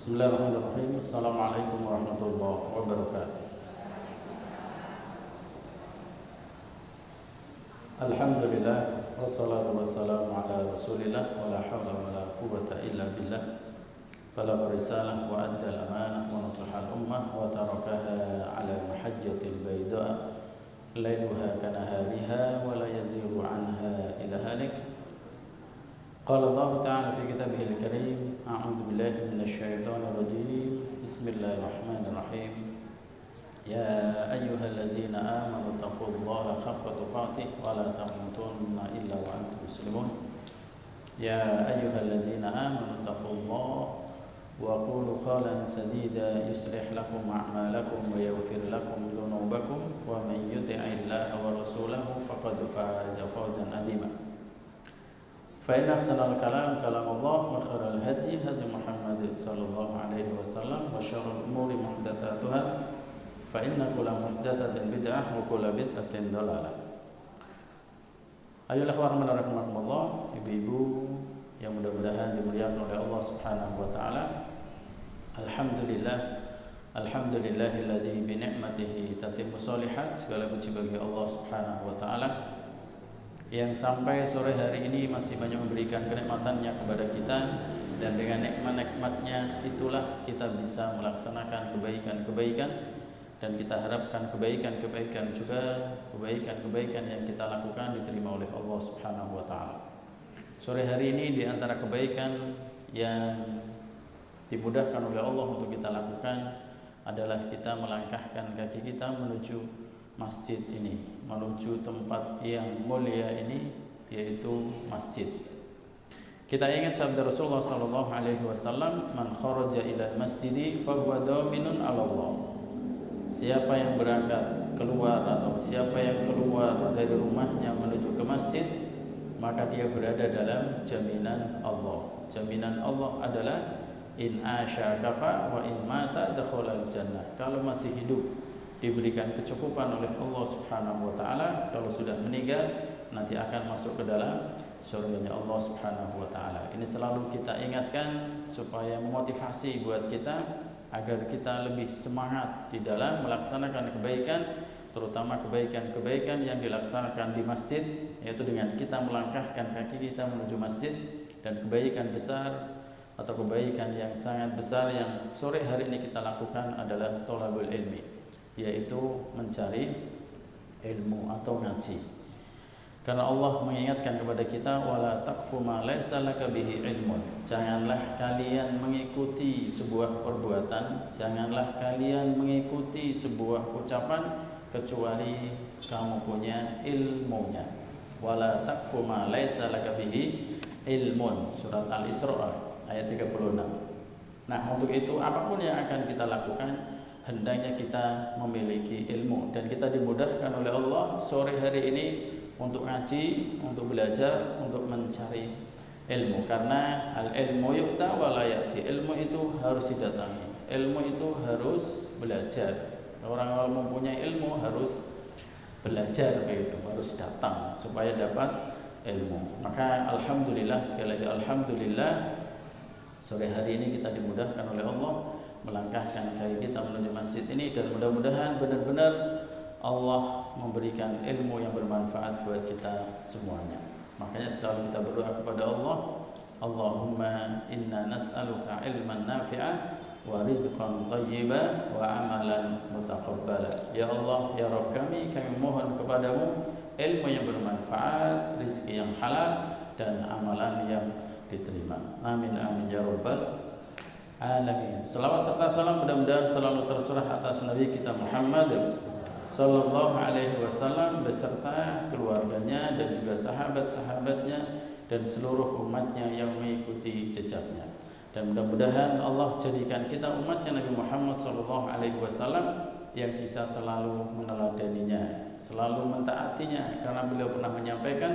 Bismillahirrahmanirrahim. Assalamualaikum warahmatullahi wabarakatuh. Alhamdulillah wassalatu wassalamu ala Rasulillah wa la haula wa la quwwata illa billah. Balagha risalah wa adda al-amanah wa nasaha al-ummah wa tarakaha ala mahajjatil bayda lailuha kanahariha wa la yazighu anha ila halik. Qala Allah Ta'ala fi kitabihil karim, a'udzu billahi minasy syaithanir rajim. Bismillahirrahmanirrahim. Ya ayyuhalladzina amanu taqullaha haqqa tuqatih wa la tamutunna illa wa antum muslimun. Ya ayyuhalladzina amanu taqullaha wa qulu qawlan sadida yuslih lakum a'malakum wa yaghfir lakum dhunubakum wa man yuti'illaha wa rasulahu faqad faza fawzan 'azima. فإن أحسن الكلام كلام الله وخير الهدي هدي محمد صلى الله عليه وسلم وشر الأمور محدثاتها فإن كل محدثة بدعة وكل بدعة ضلالة. Ayolah warahmatullahi wabarakatuh, ibu-ibu yang mudah-mudahan dimuliakan oleh Allah Subhanahu wa taala. Alhamdulillahilladzi bi ni'matihi tatimmu shalihat. Segala puji bagi Allah Subhanahu wa taala yang sampai sore hari ini masih banyak memberikan kenikmatannya kepada kita, dan dengan nikmat-nikmatnya itulah kita bisa melaksanakan kebaikan-kebaikan, dan kita harapkan kebaikan-kebaikan juga, kebaikan-kebaikan yang kita lakukan diterima oleh Allah Subhanahu wa taala. Sore hari ini di antara kebaikan yang dimudahkan oleh Allah untuk kita lakukan adalah kita melangkahkan kaki kita menuju masjid ini, menuju tempat yang mulia ini, yaitu masjid. Kita ingat sabda Rasulullah sallallahu alaihi wasallam, "Man kharaja ila masjidi fa huwa dhaminun 'ala Allah." Siapa yang berangkat keluar atau siapa yang keluar dari rumahnya menuju ke masjid, maka dia berada dalam jaminan Allah. Jaminan Allah adalah in asya kafa wa in mata dakhala al-jannah. Kalau masih hidup diberikan kecukupan oleh Allah Subhanahu wa taala, kalau sudah meninggal nanti akan masuk ke dalam surganya Allah Subhanahu wa taala. Ini selalu kita ingatkan supaya memotivasi buat kita agar kita lebih semangat di dalam melaksanakan kebaikan, terutama kebaikan-kebaikan yang dilaksanakan di masjid, yaitu dengan kita melangkahkan kaki kita menuju masjid. Dan kebaikan besar atau kebaikan yang sangat besar yang sore hari ini kita lakukan adalah thalabul ilmi, yaitu mencari ilmu atau ngaji. Karena Allah mengingatkan kepada kita, wala taqfu ma laysa laka bihi ilmun. Janganlah kalian mengikuti sebuah perbuatan, janganlah kalian mengikuti sebuah ucapan kecuali kamu punya ilmunya. Wala taqfu ma laysa laka bihi ilmun. Surat Al-Isra ayat 36. Nah, untuk itu apapun yang akan kita lakukan, hendaknya kita memiliki ilmu, dan kita dimudahkan oleh Allah sore hari ini untuk ngaji, untuk belajar, untuk mencari ilmu. Karena al-ilmu yu'ta wa la ya'ti. Ilmu itu harus didatangi, ilmu itu harus belajar. Orang yang mempunyai ilmu harus belajar, begitu, harus datang supaya dapat ilmu. Maka alhamdulillah, sekali lagi alhamdulillah, sore hari ini kita dimudahkan oleh Allah melangkahkan kaki kita menuju masjid ini, dan mudah-mudahan benar-benar Allah memberikan ilmu yang bermanfaat buat kita semuanya. Makanya selalu kita berdoa kepada Allah, Allahumma inna nas'aluka ilman nafi'ah wa rizqan thayyiban wa amalan mutaqabbala. Ya Allah, ya Rabb kami mohon kepadamu ilmu yang bermanfaat, rezeki yang halal, dan amalan yang diterima. Amin amin ya rabbal alamin. Selawat serta salam mudah-mudahan selalu tercurah atas Nabi kita Muhammad sallallahu alaihi wasallam beserta keluarganya dan juga sahabat-sahabatnya dan seluruh umatnya yang mengikuti jejaknya. Dan mudah-mudahan Allah jadikan kita umatnya Nabi Muhammad sallallahu alaihi wasallam yang bisa selalu meneladaninya, selalu mentaatinya, karena beliau pernah menyampaikan,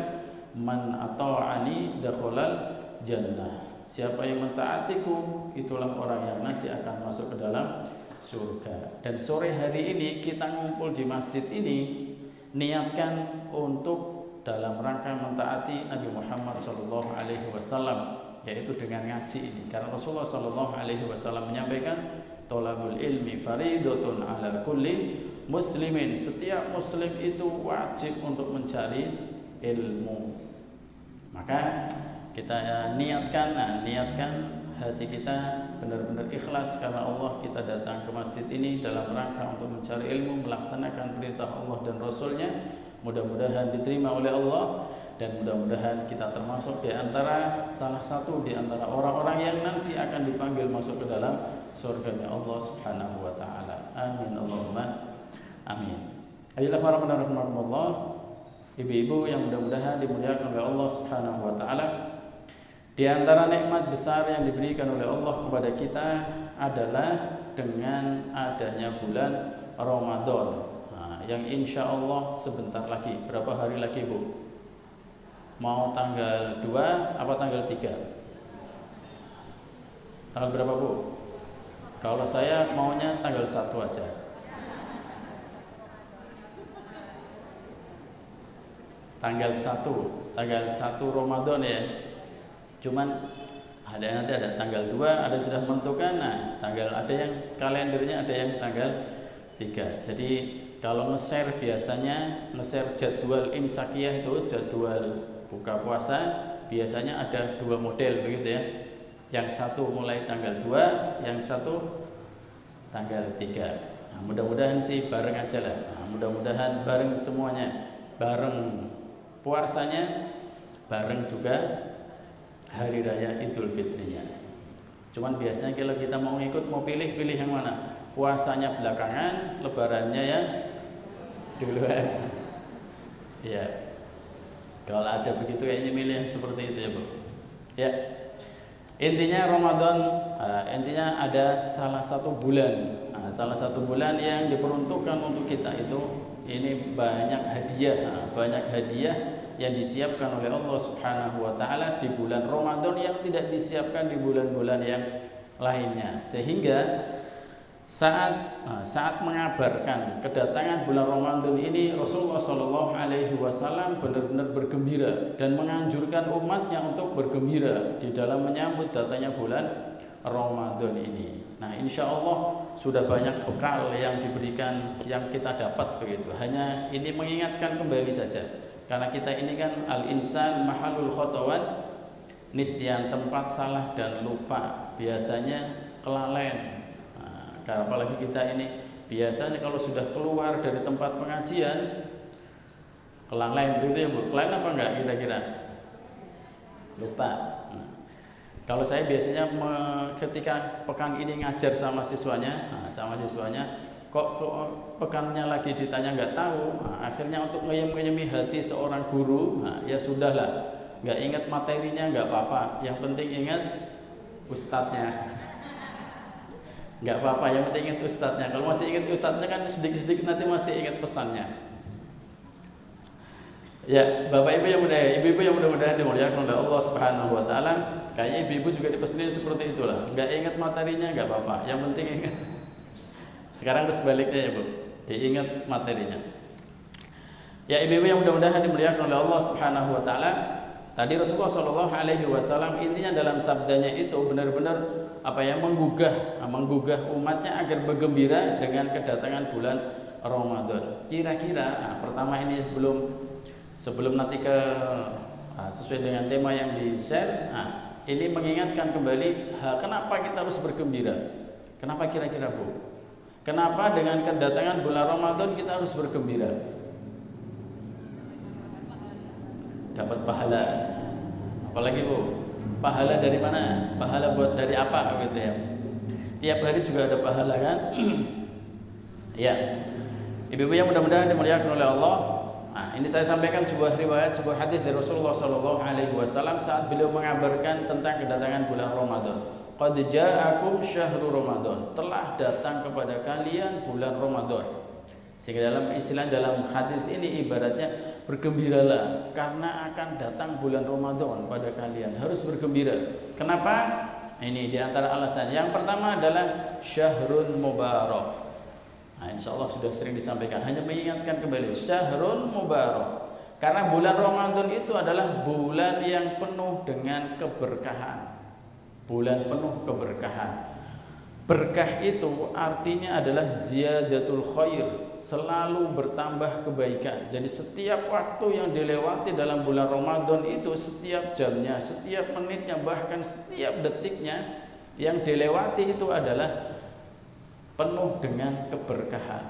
man ata'ani dakhalal jannah. Siapa yang mentaatiku, itulah orang yang nanti akan masuk ke dalam surga. Dan sore hari ini kita ngumpul di masjid ini, niatkan untuk dalam rangka mentaati Nabi Muhammad SAW, yaitu dengan ngaji ini. Karena Rasulullah Shallallahu Alaihi Wasallam menyampaikan, tolabul ilmi faridotun ala kulli muslimin. Setiap muslim itu wajib untuk mencari ilmu. Maka kita niatkan hati kita benar-benar ikhlas karena Allah. Kita datang ke masjid ini dalam rangka untuk mencari ilmu, melaksanakan perintah Allah dan Rasulnya. Mudah-mudahan diterima oleh Allah, dan mudah-mudahan kita termasuk di antara salah satu di antara orang-orang yang nanti akan dipanggil masuk ke dalam surganya Allah Subhanahu wa taala. Amin Allahumma amin. Ayolah para pendengar Allah, ibu-ibu yang mudah-mudahan dimuliakan oleh Allah Subhanahu wa taala. Di antara nikmat besar yang diberikan oleh Allah kepada kita adalah dengan adanya bulan Ramadan. Nah, yang insya Allah sebentar lagi, berapa hari lagi Bu? Mau tanggal 2 apa tanggal 3? Tanggal berapa Bu? Kalau saya maunya tanggal 1 aja. Tanggal 1 Ramadan ya. Cuman nanti ada tanggal 2, ada yang sudah menentukan. Nah, ada yang kalendernya, ada yang tanggal 3. Jadi kalau nge-share biasanya nge-share jadwal imsakiyah itu, jadwal buka puasa, biasanya ada 2 model begitu ya. Yang satu mulai tanggal 2, yang satu tanggal 3. Nah, mudah-mudahan sih bareng aja lah. Nah, mudah-mudahan bareng semuanya. Bareng puasanya, bareng juga hari raya Idul Fitrinya. Cuman biasanya kalau kita mau ikut, mau pilih yang mana? Puasanya belakangan, lebarannya ya duluan. Ya. Kalau ada begitu kayaknya milih yang seperti itu ya Bu. Ya. Intinya Ramadan, intinya ada salah satu bulan. Nah, salah satu bulan yang diperuntukkan untuk kita itu, ini banyak hadiah yang disiapkan oleh Allah Subhanahu wa taala di bulan Ramadan yang tidak disiapkan di bulan-bulan yang lainnya. Sehingga saat mengabarkan kedatangan bulan Ramadan ini, Rasulullah Shallallahu Alaihi Wasallam benar-benar bergembira dan menganjurkan umatnya untuk bergembira di dalam menyambut datangnya bulan Ramadan ini. Nah, insya Allah sudah banyak bekal yang diberikan, yang kita dapat begitu. Hanya ini mengingatkan kembali saja. Karena kita ini kan al-insan mahalul khotawan, nisyan, tempat salah dan lupa, biasanya kelalaian. Karena apalagi kita ini biasanya kalau sudah keluar dari tempat pengajian kelalaian begitu ya Bu. Kelalaian apa enggak kira-kira? Lupa. Kalau saya biasanya ketika pekan ini ngajar sama siswanya, kok pekannya lagi ditanya nggak tahu, akhirnya untuk ngeyem-ngeyemi hati seorang guru, ya sudahlah, nggak ingat materinya nggak apa-apa, yang penting ingat ustadznya. Nggak apa-apa, yang penting ingat ustadznya. Kalau masih ingat ustadznya kan sedikit-sedikit nanti masih ingat pesannya. Ya, Bapak Ibu ibu-ibu yang mudah-mudahan dimuliakan oleh Allah Subhanahu wa taala, kayaknya ibu-ibu juga dipesenin seperti itulah. Nggak ingat materinya nggak apa-apa, yang penting ingat. Sekarang harus sebaliknya ya Bu, diingat materinya. Ya ibu-ibu yang mudah-mudahan dimuliakan oleh Allah Subhanahu wa taala, tadi Rasulullah Shallallahu Alaihi Wasallam intinya dalam sabdanya itu benar-benar menggugah umatnya agar bergembira dengan kedatangan bulan Ramadan. Kira-kira pertama ini sebelum nanti sesuai dengan tema yang di-share, ini mengingatkan kembali kenapa kita harus bergembira. Kenapa kira-kira Bu? Kenapa dengan kedatangan bulan Ramadan kita harus bergembira? Dapat pahala. Apalagi Bu? Pahala dari mana? Pahala buat dari apa gitu ya? Tiap hari juga ada pahala kan? Ya. Ibu-ibu yang mudah-mudahan dimuliakan oleh Allah. Nah, ini saya sampaikan sebuah hadis dari Rasulullah Shallallahu Alaihi Wasallam saat beliau mengabarkan tentang kedatangan bulan Ramadan. Qad ja'akum syahrul Ramadan, telah datang kepada kalian bulan Ramadan. Sehingga dalam hadis ini ibaratnya bergembiralah karena akan datang bulan Ramadan pada kalian. Harus bergembira. Kenapa? Ini di antara alasan. Yang pertama adalah syahrul mubarak. Nah, insya Allah sudah sering disampaikan. Hanya mengingatkan kembali syahrul mubarak. Karena bulan Ramadan itu adalah bulan yang penuh dengan keberkahan. Bulan penuh keberkahan. Berkah itu artinya adalah ziyadatul khair, selalu bertambah kebaikan. Jadi setiap waktu yang dilewati dalam bulan Ramadan itu, setiap jamnya, setiap menitnya, bahkan setiap detiknya yang dilewati itu adalah penuh dengan keberkahan.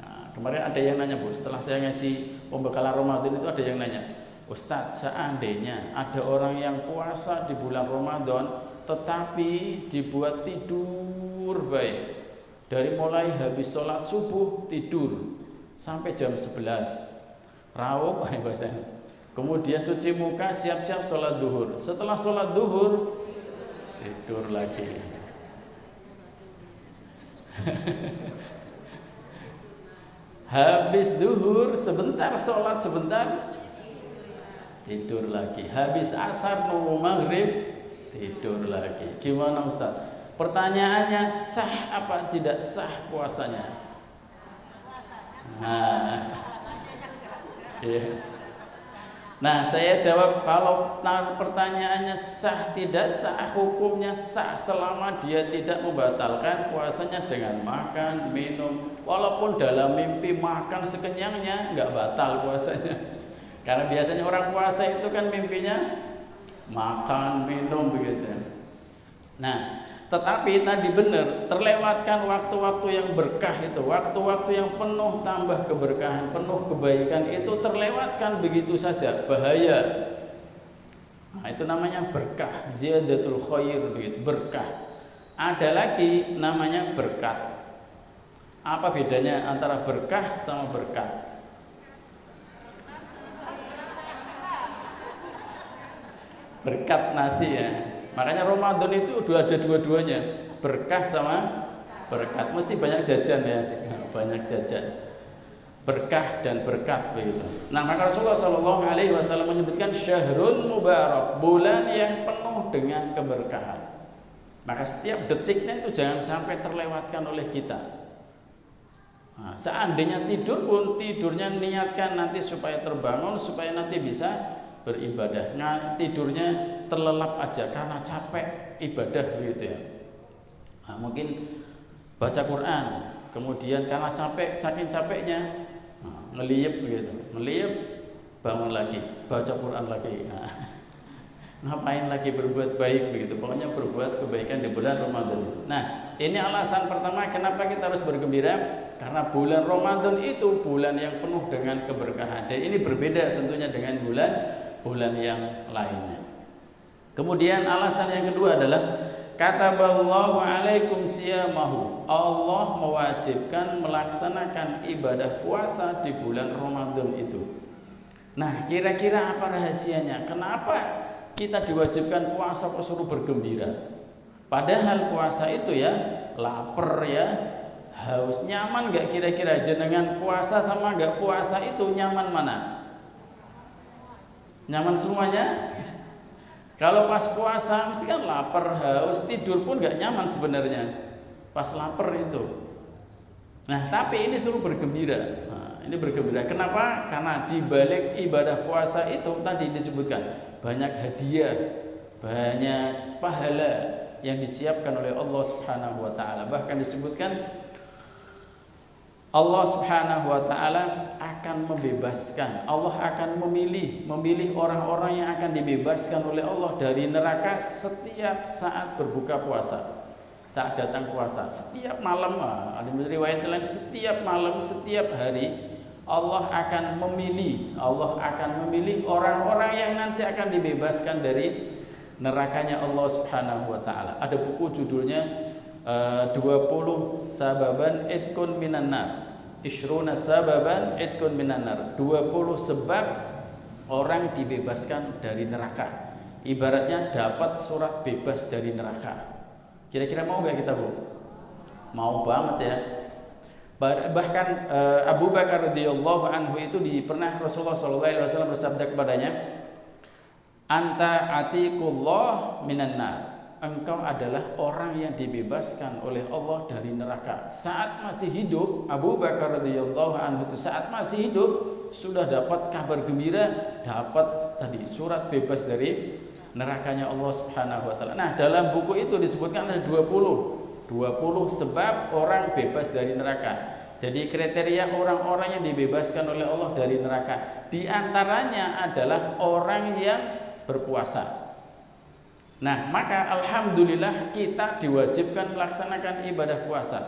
Nah, kemarin ada yang nanya, Bu, setelah saya ngasih pembekalan Ramadan itu ada yang nanya, Ustadz, seandainya ada orang yang puasa di bulan Ramadan tetapi dibuat tidur baik, dari mulai habis sholat subuh tidur sampai jam 11 raup bahasanya, kemudian cuci muka, siap-siap sholat duhur, setelah sholat duhur tidur lagi. Habis duhur sebentar, sholat sebentar, tidur lagi. Habis asar nunggu maghrib, tidur lagi. Gimana Ustaz? Pertanyaannya, sah apa tidak sah puasanya? Nah, iya. Nah, saya jawab, kalau pertanyaannya sah tidak sah, hukumnya sah selama dia tidak membatalkan puasanya dengan makan, minum. Walaupun dalam mimpi makan sekenyangnya, nggak batal puasanya. Karena biasanya orang puasa itu kan mimpinya makan, minum begitu. Nah, tetapi tadi benar, terlewatkan waktu-waktu yang berkah itu, waktu-waktu yang penuh tambah keberkahan, penuh kebaikan itu terlewatkan begitu saja, bahaya. Nah, itu namanya berkah, ziyadatul khair begitu, berkah. Ada lagi namanya berkat. Apa bedanya antara berkah sama berkat? Berkat nasi ya. Makanya Ramadan itu ada dua-duanya, berkah sama berkat. Mesti banyak jajan ya, banyak jajan. Berkah dan berkat begitu. Nah, maka Rasulullah SAW menyebutkan syahrun mubarak, bulan yang penuh dengan keberkahan. Maka setiap detiknya itu jangan sampai terlewatkan oleh kita. Nah, seandainya tidur pun tidurnya niatkan nanti supaya terbangun, supaya nanti bisa beribadah. Nah, tidurnya terlelap aja karena capek ibadah begitu ya. Nah, mungkin baca Quran, kemudian karena capek, saking capeknya ngeliyep begitu, ngeliyep, bangun lagi, baca Quran lagi. Nah, ngapain lagi berbuat baik begitu? Pokoknya berbuat kebaikan di bulan Ramadan itu. Nah, ini alasan pertama kenapa kita harus bergembira, karena bulan Ramadan itu bulan yang penuh dengan keberkahan. Dan ini berbeda tentunya dengan bulan yang lainnya. Kemudian alasan yang kedua adalah kataballahu alaikum siyamahu. Allah mewajibkan melaksanakan ibadah puasa di bulan Ramadan itu. Nah, kira-kira apa rahasianya? Kenapa kita diwajibkan puasa kok suruh bergembira? Padahal puasa itu ya lapar ya, haus. Nyaman gak kira-kira jenengan puasa sama gak puasa itu nyaman mana? Nyaman semuanya? Kalau pas puasa mesti kan lapar, haus, tidur pun gak nyaman sebenarnya. Pas lapar itu. Nah, tapi ini suruh bergembira. Nah, ini bergembira. Kenapa? Karena di balik ibadah puasa itu tadi disebutkan banyak hadiah, banyak pahala yang disiapkan oleh Allah Subhanahu wa taala. Bahkan disebutkan Allah Subhanahu wa taala akan membebaskan. Allah akan memilih orang-orang yang akan dibebaskan oleh Allah dari neraka setiap saat berbuka puasa. Saat datang puasa, setiap malam, ada riwayat lain setiap malam, setiap hari Allah akan memilih orang-orang yang nanti akan dibebaskan dari nerakanya Allah Subhanahu wa taala. Ada buku judulnya 20 sababan itkun minan nar. Ishruna sababan itkun minan nar. 20 sebab orang dibebaskan dari neraka. Ibaratnya dapat surat bebas dari neraka. Kira-kira mau gak kita, Bu? Mau banget ya. Bahkan Abu Bakar radhiyallahu anhu itu pernah Rasulullah SAW bersabda kepadanya, Anta atiqullah minan nar. Engkau adalah orang yang dibebaskan oleh Allah dari neraka. Saat masih hidup, Abu Bakar radhiyallahu anhu itu saat masih hidup sudah dapat kabar gembira, dapat tadi surat bebas dari nerakanya Allah Subhanahu wa taala. Nah, dalam buku itu disebutkan ada 20 sebab orang bebas dari neraka. Jadi kriteria orang-orang yang dibebaskan oleh Allah dari neraka, di antaranya adalah orang yang berpuasa. Nah, maka alhamdulillah kita diwajibkan melaksanakan ibadah puasa.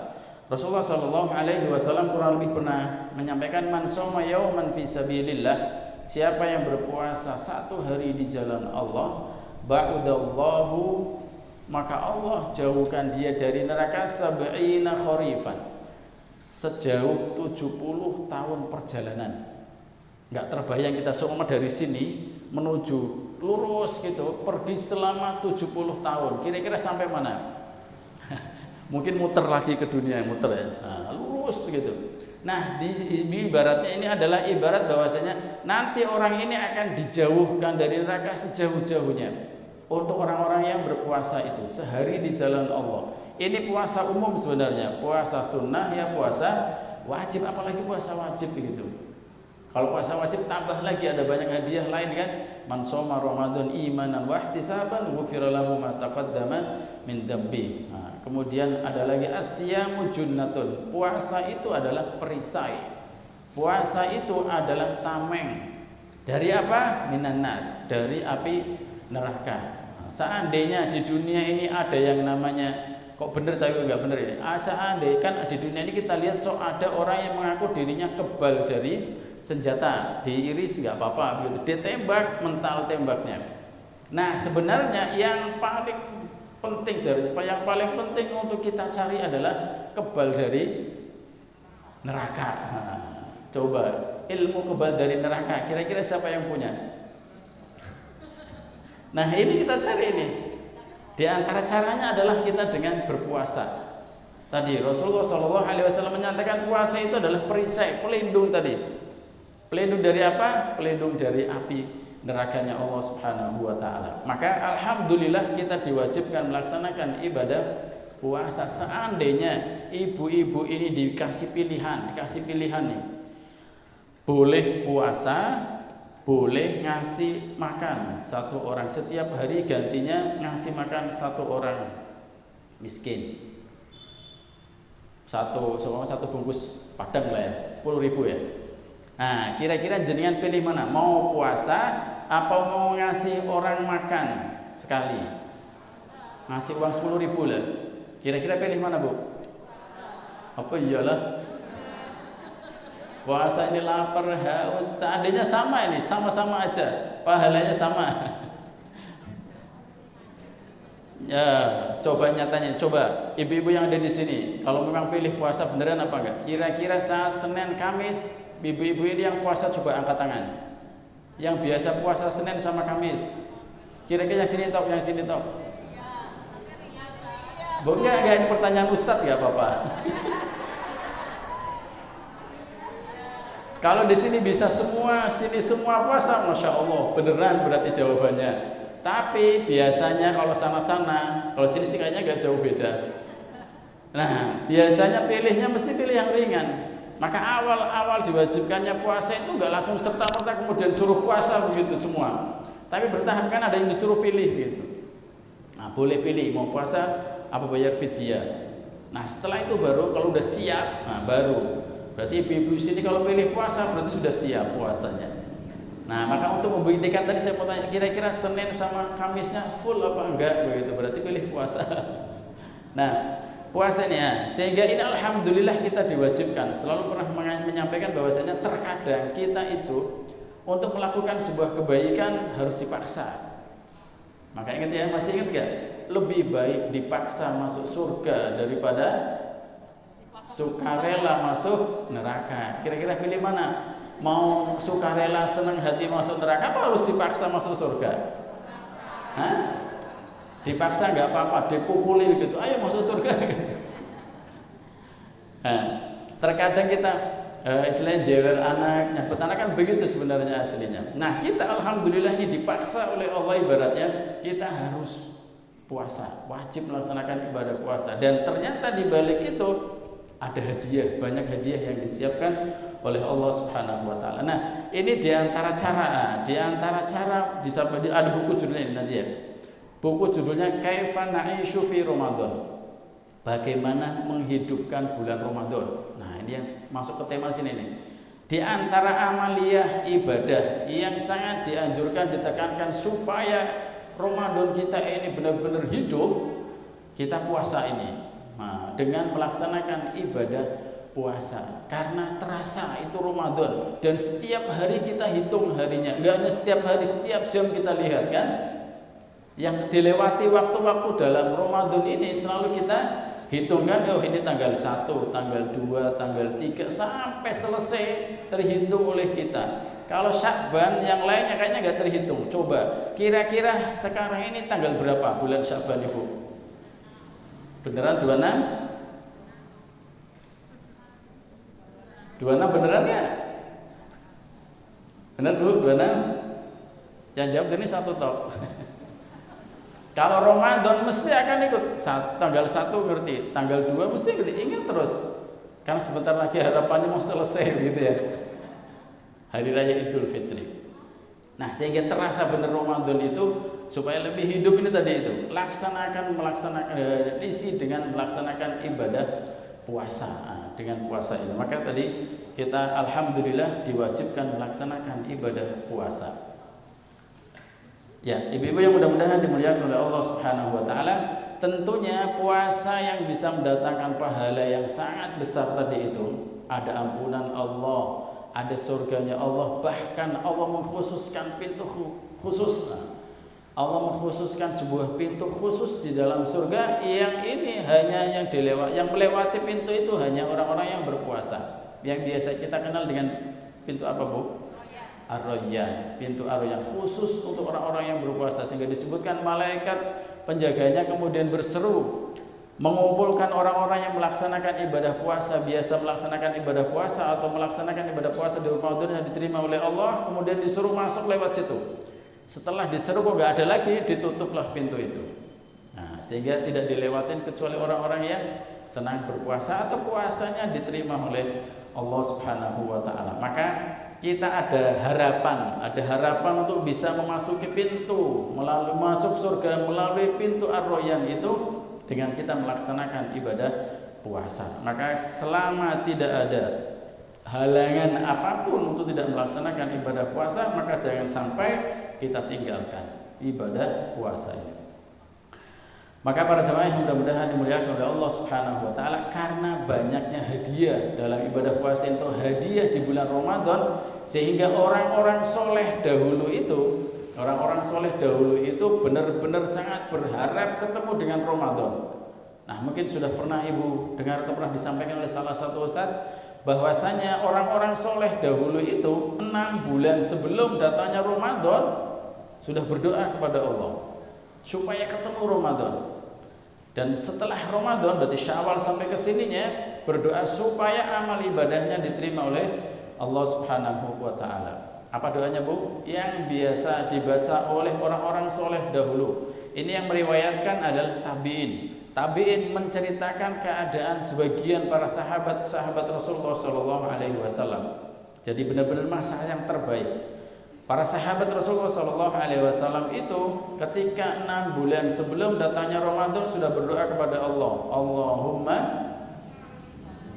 Rasulullah Shallallahu Alaihi Wasallam kurang lebih pernah menyampaikan, man shoma yauman fi sabilillah, siapa yang berpuasa satu hari di jalan Allah, ba'udallahu, maka Allah jauhkan dia dari neraka sab'ina kharifan, sejauh 70 tahun perjalanan. Nggak terbayang kita semua dari sini menuju lurus gitu, pergi selama 70 tahun. Kira-kira sampai mana? Mungkin muter lagi ke dunia, muter ya. Nah, lurus gitu. Nah, di ibaratnya ini adalah ibarat bahwasanya nanti orang ini akan dijauhkan dari neraka sejauh-jauhnya. Untuk orang-orang yang berpuasa itu sehari di jalan Allah. Ini puasa umum sebenarnya, puasa sunnah ya, puasa wajib, apalagi puasa wajib begitu. Kalau puasa wajib tambah lagi ada banyak hadiah lain kan. Man shoma Ramadan imanan wa ihtisaban ghufira lahu ma taqaddama min dambi. Nah, kemudian ada lagi asyamu junnatun. Puasa itu adalah perisai. Puasa itu adalah tameng. Dari apa? Minanar, dari api neraka. Seandainya di dunia ini ada yang namanya, kok bener tapi enggak bener ini. Seandainya kan di dunia ini kita lihat ada orang yang mengaku dirinya kebal dari senjata, diiris enggak apa-apa begitu, ditembak mental tembaknya. Nah, sebenarnya yang paling penting untuk kita cari adalah kebal dari neraka. Nah, coba ilmu kebal dari neraka, kira-kira siapa yang punya? Nah, ini kita cari ini. Di antara caranya adalah kita dengan berpuasa. Tadi Rasulullah Shallallahu Alaihi Wasallam menyatakan puasa itu adalah perisai, pelindung tadi. Pelindung dari apa? Pelindung dari api nerakanya Allah Subhanahu Wa Taala. Maka alhamdulillah kita diwajibkan melaksanakan ibadah puasa. Seandainya ibu-ibu ini dikasih pilihan nih, boleh puasa, boleh ngasih makan satu orang setiap hari, gantinya ngasih makan satu orang miskin. Satu bungkus padang lah ya, 10.000 ya. Nah, kira-kira jenengan pilih mana? Mau puasa apa mau ngasih orang makan sekali? Ngasih uang 10.000 lah. Kira-kira pilih mana, Bu? Apa iyalah? Puasa ini lapar, haus, seandainya sama ini, sama-sama aja, pahalanya sama. Ya, coba nyatanya, coba ibu-ibu yang ada di sini, kalau memang pilih puasa beneran apa enggak? Kira-kira saat Senin, Kamis, ibu-ibu ini yang puasa coba angkat tangan. Yang biasa puasa Senin sama Kamis. Kira-kira yang sini top, yang sini top. Bu, enggak, ini pertanyaan Ustadz ya, Bapak. Kalau di sini bisa semua, sini semua puasa, masya Allah, beneran berarti jawabannya. Tapi biasanya kalau sana-sana, kalau sini sih kayaknya agak jauh beda. Nah, biasanya pilihnya mesti pilih yang ringan. Maka awal-awal diwajibkannya puasa itu enggak langsung serta-merta kemudian suruh puasa begitu semua. Tapi bertahap kan ada yang disuruh pilih gitu. Nah, boleh pilih mau puasa apa bayar fidyah. Nah, setelah itu baru kalau udah siap, nah baru. Berarti ibu-ibu sini kalau pilih puasa berarti sudah siap puasanya. Nah, maka untuk membuktikan tadi saya mau tanya, kira-kira Senin sama Kamisnya full apa enggak begitu, berarti pilih puasa. Nah, puasa ini ya, sehingga ini alhamdulillah kita diwajibkan. Selalu pernah menyampaikan bahwasanya terkadang kita itu untuk melakukan sebuah kebaikan harus dipaksa. Maka ingat ya, masih ingat enggak? Lebih baik dipaksa masuk surga daripada sukarela masuk neraka. Kira-kira pilih mana? Mau sukarela senang hati masuk neraka apa harus dipaksa masuk surga? Hah? Dipaksa nggak apa-apa, dipukuli begitu, ayo masuk surga. Nah, terkadang kita istilahnya jewer anak, nyabet anak kan begitu sebenarnya aslinya. Nah, kita alhamdulillah ini dipaksa oleh Allah, ibaratnya kita harus puasa, wajib melaksanakan ibadah puasa. Dan ternyata di balik itu ada hadiah, banyak hadiah yang disiapkan oleh Allah Subhanahu wa taala. Nah, ini di antara cara ada buku judulnya ini nanti ya. Buku judulnya Kaifa Na'ishu fi Ramadan. Bagaimana menghidupkan bulan Ramadan. Nah, ini yang masuk ke tema sini nih. Di antara amaliyah ibadah yang sangat dianjurkan, ditekankan supaya Ramadan kita ini benar-benar hidup, kita puasa ini. Nah, dengan melaksanakan ibadah puasa, karena terasa itu Ramadan dan setiap hari kita hitung harinya, enggak hanya setiap hari, setiap jam kita lihat kan, yang dilewati waktu-waktu dalam Ramadan ini selalu kita hitungkan, oh ini tanggal 1, tanggal 2, tanggal 3 sampai selesai terhitung oleh kita. Kalau Sya'ban yang lainnya kayaknya nggak terhitung. Coba kira-kira sekarang ini tanggal berapa bulan Sya'ban Ibu? Beneran 26? 26 beneran ya? Bener Bu, 26? Yang jawab ini satu tok. Kalau Ramadan mesti akan ikut. Tanggal 1 ngerti, tanggal 2 mesti ngerti, ingat terus. Karena sebentar lagi harapannya mau selesai gitu ya. Hari Raya Idul Fitri. Nah, sehingga terasa benar Ramadan itu supaya lebih hidup ini tadi itu. Melaksanakan isi dengan melaksanakan ibadah puasa. Dengan puasa ini. Maka tadi kita alhamdulillah diwajibkan melaksanakan ibadah puasa. Ya, ibu-ibu yang mudah-mudahan dimuliakan oleh Allah Subhanahu wa taala, tentunya puasa yang bisa mendatangkan pahala yang sangat besar tadi itu, ada ampunan Allah, ada surganya Allah, bahkan Allah mengkhususkan pintu khusus. Allah mengkhususkan sebuah pintu khusus di dalam surga yang ini hanya yang melewati pintu itu hanya orang-orang yang berpuasa. Yang biasa kita kenal dengan pintu apa, Bu? Ar-Rayyan, pintu Ar-Rayyan khusus untuk orang-orang yang berpuasa, sehingga disebutkan malaikat penjaganya kemudian berseru mengumpulkan orang-orang yang melaksanakan ibadah puasa, biasa melaksanakan ibadah puasa atau melaksanakan ibadah puasa di Ramadan yang diterima oleh Allah, kemudian disuruh masuk lewat situ. Setelah diseru kok nggak ada lagi, ditutuplah pintu itu. Nah, sehingga tidak dilewatin kecuali orang-orang yang senang berpuasa atau puasanya diterima oleh Allah Subhanahu wa taala. Maka kita ada harapan untuk bisa memasuki pintu masuk surga melalui pintu Ar-Rayyan itu dengan kita melaksanakan ibadah puasa. Maka selama tidak ada halangan apapun untuk tidak melaksanakan ibadah puasa, maka jangan sampai kita tinggalkan ibadah puasa ini. Maka para jemaah yang mudah-mudahan dimuliakan oleh Allah Subhanahu wa taala, karena banyaknya hadiah dalam ibadah puasa itu, hadiah di bulan Ramadan, sehingga orang-orang soleh dahulu itu benar-benar sangat berharap ketemu dengan Ramadan. Nah, mungkin sudah pernah Ibu dengar atau pernah disampaikan oleh salah satu ustadz bahwasanya orang-orang soleh dahulu itu 6 bulan sebelum datangnya Ramadan sudah berdoa kepada Allah supaya ketemu Ramadan. Dan setelah Ramadan, berarti Syawal sampai ke sininya, berdoa supaya amal ibadahnya diterima oleh Allah Subhanahu wa taala. Apa doanya, Bu? Yang biasa dibaca oleh orang-orang soleh dahulu. Ini yang meriwayatkan adalah tabi'in. Tabi'in menceritakan keadaan sebagian para sahabat Rasulullah SAW. Jadi benar-benar masa yang terbaik. Para sahabat Rasulullah SAW itu ketika 6 bulan sebelum datangnya Ramadan sudah berdoa kepada Allah, Allahumma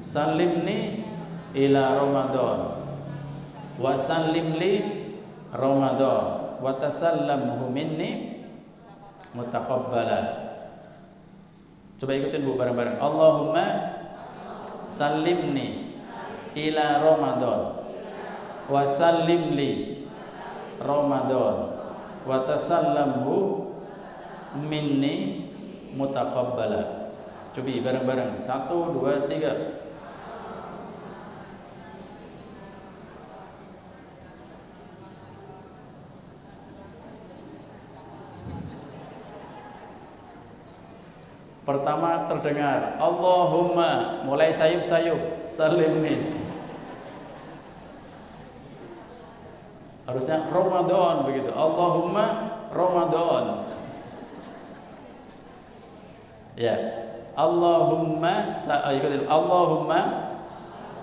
salimni ila Ramadan wa sallimli Ramadan wa tasallamhu minni mutaqabbalan. Coba ikutin Bu bareng-bareng. Allahumma salimni ila Ramadan wa sallimli Ramadan wa tasallamhu minni mutaqabbala. Coba bareng-bareng. 1 2 3. Pertama terdengar Allahumma, mulai sayup-sayup, salimni. Harusnya Ramadan begitu. Allahumma Ramadan. Ya. Allahumma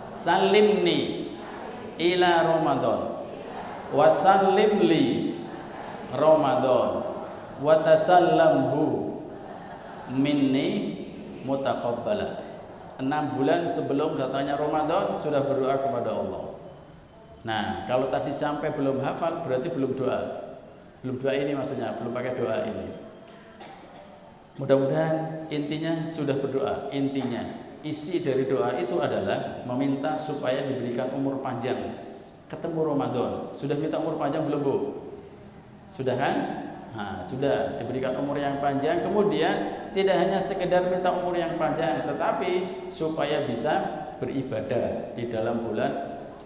salimni ila Ramadan wa sallim li Ramadan wa tasallamhu minni mutaqabbala. 6 bulan sebelum datangnya Ramadan sudah berdoa kepada Allah. Nah, kalau tadi sampai belum hafal berarti belum doa. Belum doa ini maksudnya, belum pakai doa ini. Mudah-mudahan intinya sudah berdoa. Intinya, isi dari doa itu adalah meminta supaya diberikan umur panjang. Ketemu Ramadan. Sudah minta umur panjang belum, Bu? Sudah kan? Nah, sudah diberikan umur yang panjang. Kemudian tidak hanya sekedar minta umur yang panjang, tetapi supaya bisa beribadah di dalam bulan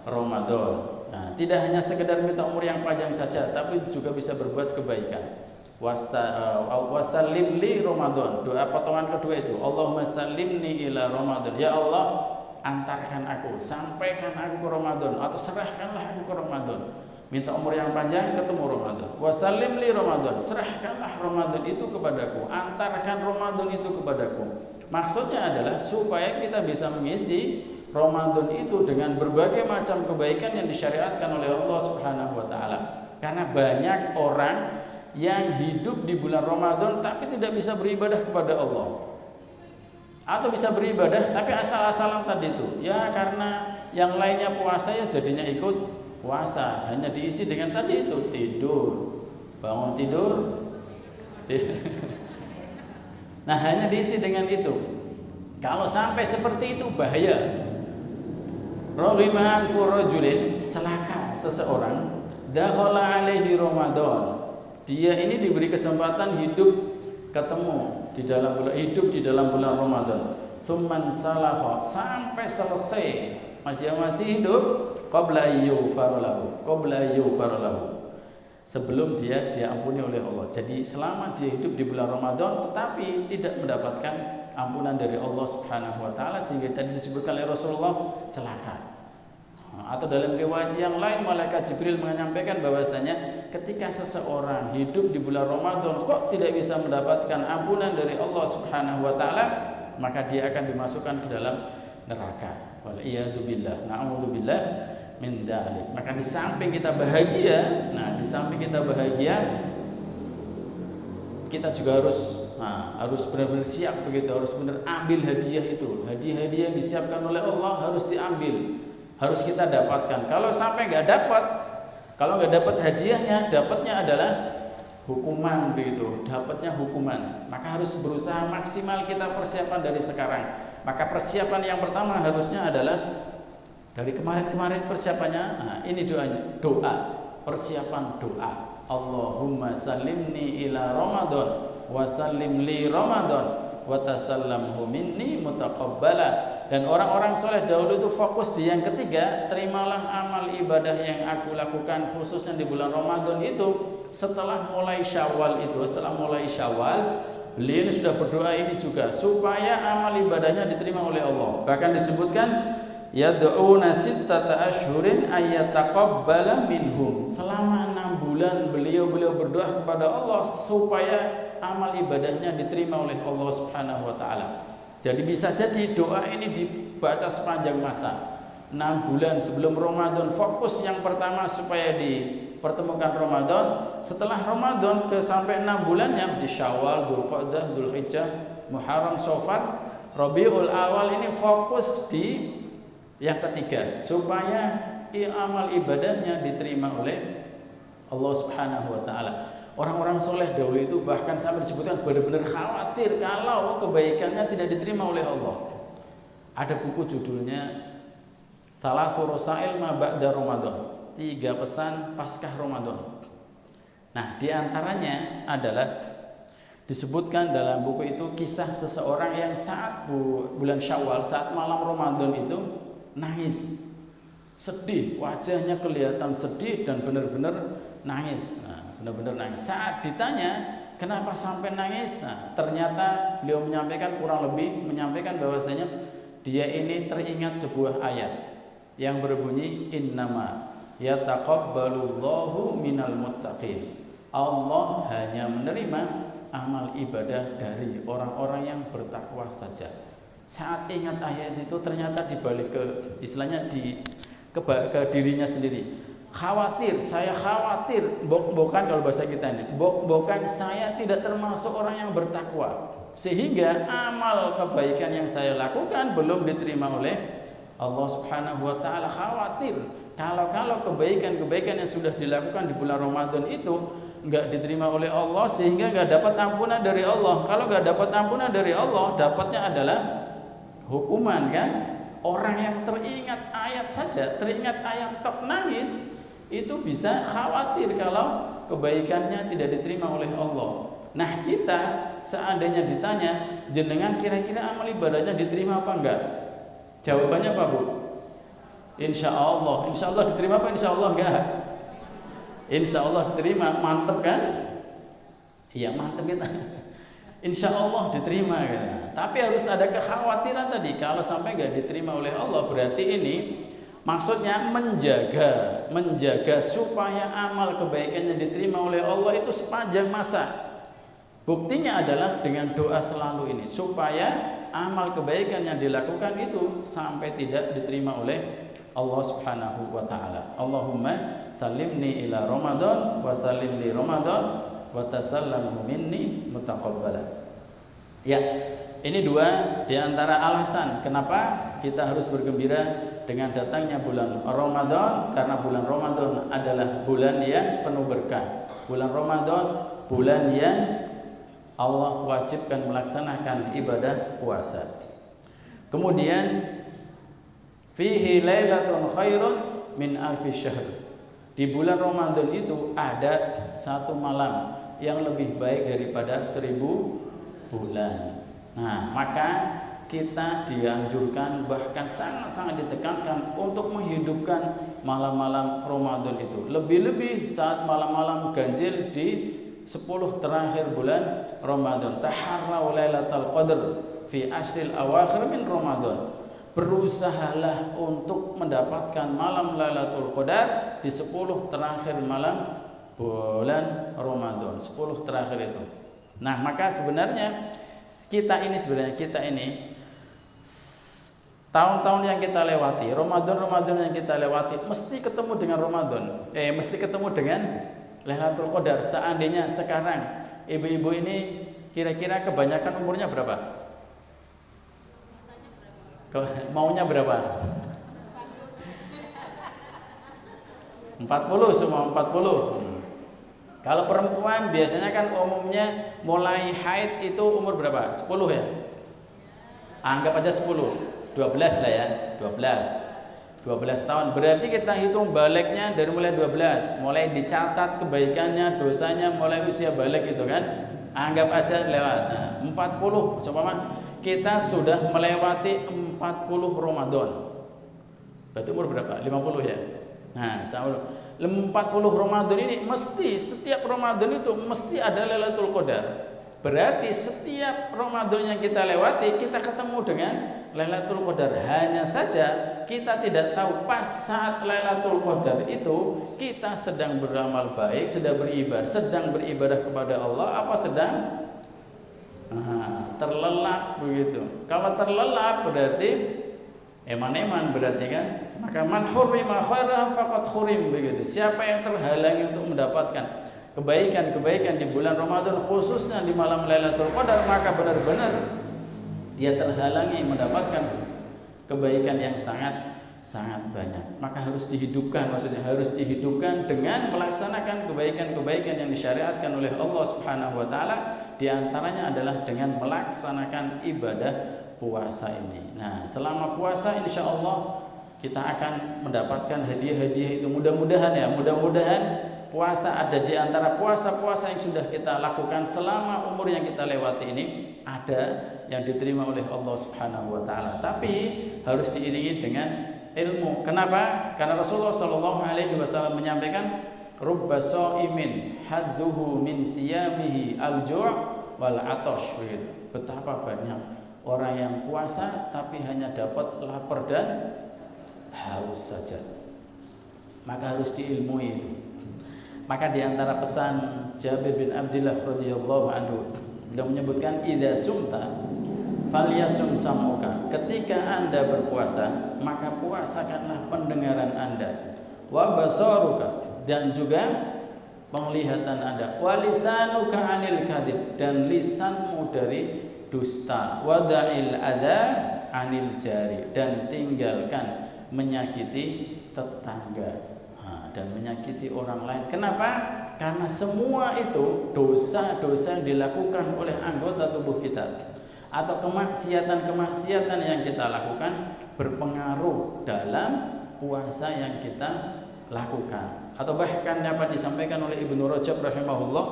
Ramadan. Nah, tidak hanya sekedar minta umur yang panjang saja, tapi juga bisa berbuat kebaikan. Wasallim li Ramadan. Doa potongan kedua itu, Allahumma sallimni ila Ramadan. Ya Allah, antarkan aku, sampaikan aku ke Ramadan, atau serahkanlah aku ke Ramadan. Minta umur yang panjang, ketemu Ramadan. Wasallim li Ramadan. Serahkanlah Ramadan itu kepadaku, antarkan Ramadan itu kepadaku. Maksudnya adalah supaya kita bisa mengisi Ramadan itu dengan berbagai macam kebaikan yang disyariatkan oleh Allah Subhanahu wa taala. Karena banyak orang yang hidup di bulan Ramadan tapi tidak bisa beribadah kepada Allah. Atau bisa beribadah tapi asal-asalan tadi itu. Ya karena yang lainnya puasa ya jadinya ikut puasa, hanya diisi dengan tadi itu, tidur, bangun tidur. Nah, hanya diisi dengan itu. Kalau sampai seperti itu bahaya. Raghima anfu rajulin, celaka seseorang, dakhala alaihi Ramadan. Dia ini diberi kesempatan hidup ketemu di dalam bulan, hidup di dalam bulan Ramadan. Tsumman salaha, sampai selesai dia masih hidup, qabla ayyufarolahu, sebelum dia diampuni oleh Allah. Jadi selama dia hidup di bulan Ramadan tetapi tidak mendapatkan ampunan dari Allah Subhanahu wa taala, sehingga tadi disebutkan oleh Rasulullah celaka. Atau dalam riwayat yang lain malaikat Jibril menyampaikan bahwasanya ketika seseorang hidup di bulan Ramadan kok tidak bisa mendapatkan ampunan dari Allah Subhanahu wa taala, maka dia akan dimasukkan ke dalam neraka. Wal iyadu billah, na'udzubillah min dzalik. Maka di samping kita bahagia, di samping kita bahagia, kita juga harus benar-benar siap begitu, harus benar ambil hadiah itu. Hadiah-hadiah yang disiapkan oleh Allah harus diambil, harus kita dapatkan. Kalau sampai nggak dapat, kalau nggak dapat hadiahnya, dapatnya adalah hukuman begitu, dapatnya hukuman. Maka harus berusaha maksimal kita persiapan dari sekarang. Maka persiapan yang pertama harusnya adalah dari kemarin-kemarin persiapannya. Ini doanya, doa, persiapan doa. Allahumma sallimni ila Ramadan wa sallim li Ramadan wa tasallamhu minni mutaqabbala. Dan orang-orang soleh dahulu itu fokus di yang ketiga, terimalah amal ibadah yang aku lakukan khususnya di bulan Ramadan itu setelah mulai Syawal itu, setelah mulai Syawal beliau ini sudah berdoa ini juga supaya amal ibadahnya diterima oleh Allah. Bahkan disebutkan yad'una sittata asyhurin ayyataqabbala minhum. Selama 6 bulan beliau berdoa kepada Allah supaya amal ibadahnya diterima oleh Allah Subhanahu wa taala. Jadi bisa jadi doa ini dibaca sepanjang masa. 6 bulan sebelum Ramadan fokus yang pertama supaya dipertemukan Ramadan. Setelah Ramadan sampai 6 bulannya di Syawal, Dzulqa'dah, Dzulhijjah, Muharram, Safar, Rabiul Awal ini fokus di yang ketiga supaya amal ibadahnya diterima oleh Allah Subhanahu wa taala. Orang-orang soleh dahulu itu bahkan sampai disebutkan benar-benar khawatir kalau kebaikannya tidak diterima oleh Allah. Ada buku judulnya Thalathu Rasail ma ba'da Ramadan, 3 pesan paskah Ramadan. Nah, diantaranya adalah disebutkan dalam buku itu kisah seseorang yang saat bulan Syawal, saat malam Ramadan itu nangis, sedih, wajahnya kelihatan sedih dan benar-benar nangis. Benar-benar nangis. Saat ditanya kenapa sampai nangis, ternyata beliau kurang lebih menyampaikan bahwasanya dia ini teringat sebuah ayat yang berbunyi innama yataqabbalullahu minal muttaqin. Allah hanya menerima amal ibadah dari orang-orang yang bertakwa saja. Saat ingat ayat itu ternyata dibalik ke istilahnya ke dirinya sendiri. Khawatir, saya khawatir, bok-bokan kalau bahasa kita ini, bok-bokan saya tidak termasuk orang yang bertakwa, sehingga amal kebaikan yang saya lakukan belum diterima oleh Allah Subhanahu wa taala. Khawatir kalau kebaikan-kebaikan yang sudah dilakukan di bulan Ramadan itu enggak diterima oleh Allah, sehingga enggak dapat ampunan dari Allah. Kalau enggak dapat ampunan dari Allah, dapatnya adalah hukuman, kan? Orang yang teringat ayat saja, teringat ayat tok nangis, itu bisa khawatir kalau kebaikannya tidak diterima oleh Allah. Nah, kita seandainya ditanya, jenengan kira-kira amal ibadahnya diterima apa enggak? Jawabannya apa, Bu? Insya Allah. Insya Allah diterima apa insya Allah enggak? Insya Allah diterima. Mantep kan? Iya, mantep kita. Insya Allah diterima kan? Tapi harus ada kekhawatiran tadi. Kalau sampai enggak diterima oleh Allah, berarti ini maksudnya menjaga supaya amal kebaikannya diterima oleh Allah itu sepanjang masa. Buktinya adalah dengan doa selalu ini, supaya amal kebaikan yang dilakukan itu sampai tidak diterima oleh Allah Subhanahu wa taala. Allahumma salimni ila Ramadan wa salim li Ramadan wa tasallam minni mutaqabbalan. Ya, ini dua di antara alasan kenapa kita harus bergembira dengan datangnya bulan Ramadan, karena bulan Ramadan adalah bulan yang penuh berkah. Bulan Ramadan bulan yang Allah wajibkan melaksanakan ibadah puasa. Kemudian fihi lailatun khairun min alfi syahr. Di bulan Ramadan itu ada satu malam yang lebih baik daripada 1000 bulan. Nah, maka kita dianjurkan, bahkan sangat-sangat ditekankan untuk menghidupkan malam-malam Ramadan itu. Lebih-lebih saat malam-malam ganjil di 10 terakhir bulan Ramadan. Taharrau lailatul qadr fi ashril awakhir min Ramadan. Berusahalah untuk mendapatkan malam Lailatul Qadar di 10 terakhir malam bulan Ramadan. 10 terakhir itu. Nah, maka sebenarnya kita ini tahun-tahun yang kita lewati, Ramadan yang kita lewati, mesti ketemu dengan mesti ketemu dengan Lailatul Qadar. Seandainya sekarang ibu-ibu ini kira-kira kebanyakan umurnya berapa? Maunya berapa? 40 semua 40. Kalau perempuan biasanya kan umumnya mulai haid itu umur berapa? 10 ya? Anggap aja 10. 12 lah ya, 12 tahun. Berarti kita hitung baliknya dari mulai 12, mulai dicatat kebaikannya, dosanya mulai usia balik itu kan. Anggap aja lewat. Nah, 40 coba kita sudah melewati 40 Ramadan. Berarti umur berapa? 50 ya. Nah, 40 Ramadan ini mesti setiap Ramadan itu mesti ada Lailatul Qadar. Berarti setiap Ramadan yang kita lewati kita ketemu dengan Lailatul Qadar. Hanya saja kita tidak tahu pas saat Lailatul Qadar itu kita sedang beramal baik, sedang beribadah kepada Allah, apa sedang terlelap begitu. Kalau terlelap berarti eman-eman berarti kan. Maka man hurrima khairah faqad khurim begitu. Siapa yang terhalangi untuk mendapatkan kebaikan-kebaikan di bulan Ramadan, khususnya di malam Lailatul Qadar, maka benar-benar dia terhalangi mendapatkan kebaikan yang sangat banyak. Maka harus dihidupkan, maksudnya harus dihidupkan dengan melaksanakan kebaikan-kebaikan yang disyariatkan oleh Allah Subhanahu wa taala. Di antaranya adalah dengan melaksanakan ibadah puasa ini. Nah, selama puasa insya Allah kita akan mendapatkan hadiah-hadiah itu. Mudah-mudahan puasa ada di antara puasa-puasa yang sudah kita lakukan selama umur yang kita lewati ini, ada yang diterima oleh Allah Subhanahu wa taala. Tapi harus diiringi dengan ilmu. Kenapa? Karena Rasulullah sallallahu alaihi wasallam menyampaikan rubba shaimin hadzuhu min siyamihi al-ju' wal 'atash. Betapa banyak orang yang puasa tapi hanya dapat lapar dan haus saja. Maka harus diilmui itu. Maka di antara pesan Jabir bin Abdullah radhiyallahu anhu, beliau menyebutkan idza sumta falyasum sam'uka, ketika Anda berpuasa maka puasakanlah pendengaran Anda, wa basaruka, dan juga penglihatan Anda, wa lisanuka 'anil kadzib, dan lisanmu dari dusta, wa da'il adza 'anil jari, dan tinggalkan menyakiti tetangga dan menyakiti orang lain. Kenapa? Karena semua itu dosa-dosa yang dilakukan oleh anggota tubuh kita atau kemaksiatan-kemaksiatan yang kita lakukan berpengaruh dalam puasa yang kita lakukan. Atau bahkan dapat disampaikan oleh Ibnu Rajab rahimahullah,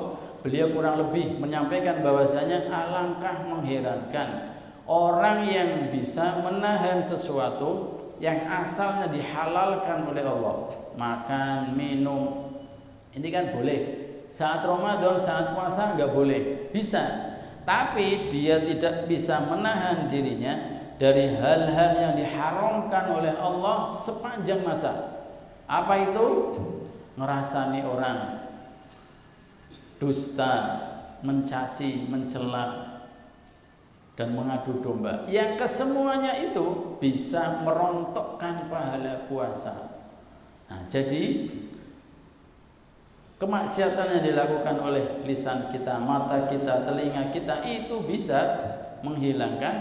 beliau kurang lebih menyampaikan bahwasanya alangkah mengherankan orang yang bisa menahan sesuatu yang asalnya dihalalkan oleh Allah. Makan, minum, ini kan boleh. Saat Ramadan, saat puasa nggak boleh. Bisa, tapi dia tidak bisa menahan dirinya dari hal-hal yang diharamkan oleh Allah sepanjang masa. Apa itu? Ngerasani orang, dusta, mencaci, mencela, dan mengadu domba, yang kesemuanya itu bisa merontokkan pahala puasa. Nah, jadi kemaksiatan yang dilakukan oleh lisan kita, mata kita, telinga kita itu bisa menghilangkan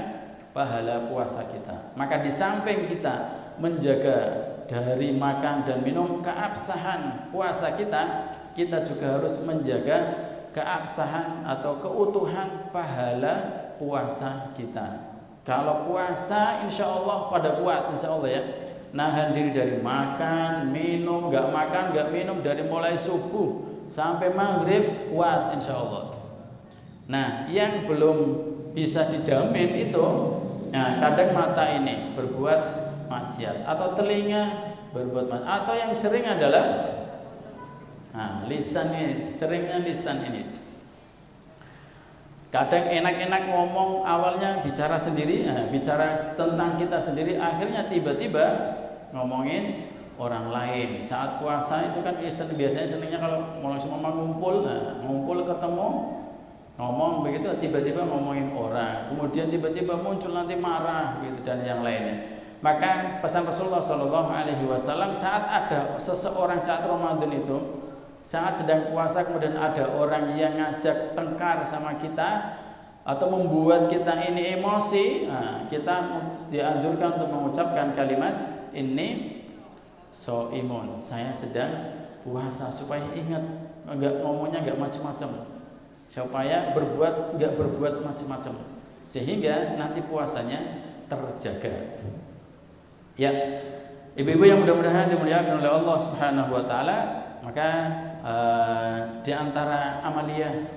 pahala puasa kita. Maka di samping kita menjaga dari makan dan minum keabsahan puasa kita, kita juga harus menjaga keabsahan atau keutuhan pahala puasa kita. Kalau puasa insya Allah pada kuat, insya Allah ya, nahan diri dari makan, minum, gak makan, gak minum dari mulai subuh sampai maghrib, kuat insya Allah. Nah, yang belum bisa dijamin itu, nah kadang mata ini berbuat maksiat, atau telinga berbuat maksiat, atau yang sering adalah lisan ini, seringnya lisan ini. Kadang enak-enak ngomong, awalnya bicara sendiri, bicara tentang kita sendiri, akhirnya tiba-tiba ngomongin orang lain. Saat puasa itu kan biasanya senangnya kalau mau langsung ngumpul, ngumpul ketemu, ngomong begitu, tiba-tiba ngomongin orang, kemudian tiba-tiba muncul nanti marah gitu dan yang lainnya. Maka pesan Rasulullah SAW, saat ada seseorang saat Ramadan itu, saat sedang puasa, kemudian ada orang yang ngajak tengkar sama kita atau membuat kita ini emosi, kita dianjurkan untuk mengucapkan kalimat ini soimun, saya sedang puasa, supaya ingat ngomongnya nggak macam-macam, supaya nggak berbuat macam-macam, sehingga nanti puasanya terjaga. Ya, ibu-ibu yang mudah-mudahan dimuliakan oleh Allah Subhanahu wa taala, maka di antara amaliyah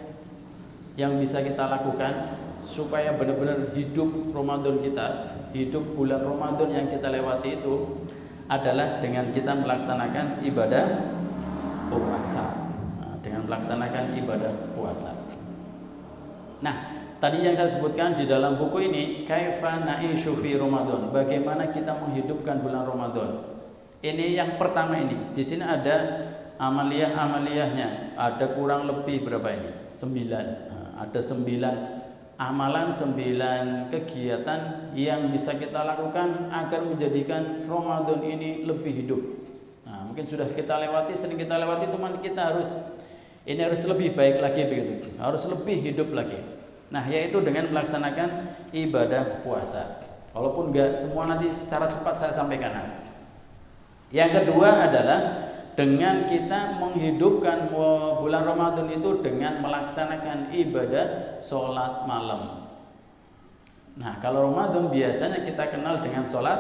yang bisa kita lakukan supaya benar-benar hidup Ramadan kita, hidup bulan Ramadan yang kita lewati itu adalah dengan kita melaksanakan ibadah puasa. Dengan melaksanakan ibadah puasa. Nah, tadi yang saya sebutkan di dalam buku ini, Kaifa Na'ishu fi Ramadan, bagaimana kita menghidupkan bulan Ramadan. Ini yang pertama ini. Di sini ada amaliyah-amaliyahnya, ada kurang lebih berapa ini? 9. Ada 9 amalan, 9 kegiatan yang bisa kita lakukan agar menjadikan Ramadan ini lebih hidup. Nah, mungkin sudah kita lewati, sering kita lewati, teman kita harus lebih baik lagi begitu, harus lebih hidup lagi. Nah, yaitu dengan melaksanakan ibadah puasa. Walaupun enggak semua nanti secara cepat saya sampaikan. Yang kedua adalah dengan kita menghidupkan bulan Ramadan itu dengan melaksanakan ibadah sholat malam. Nah, kalau Ramadan biasanya kita kenal dengan sholat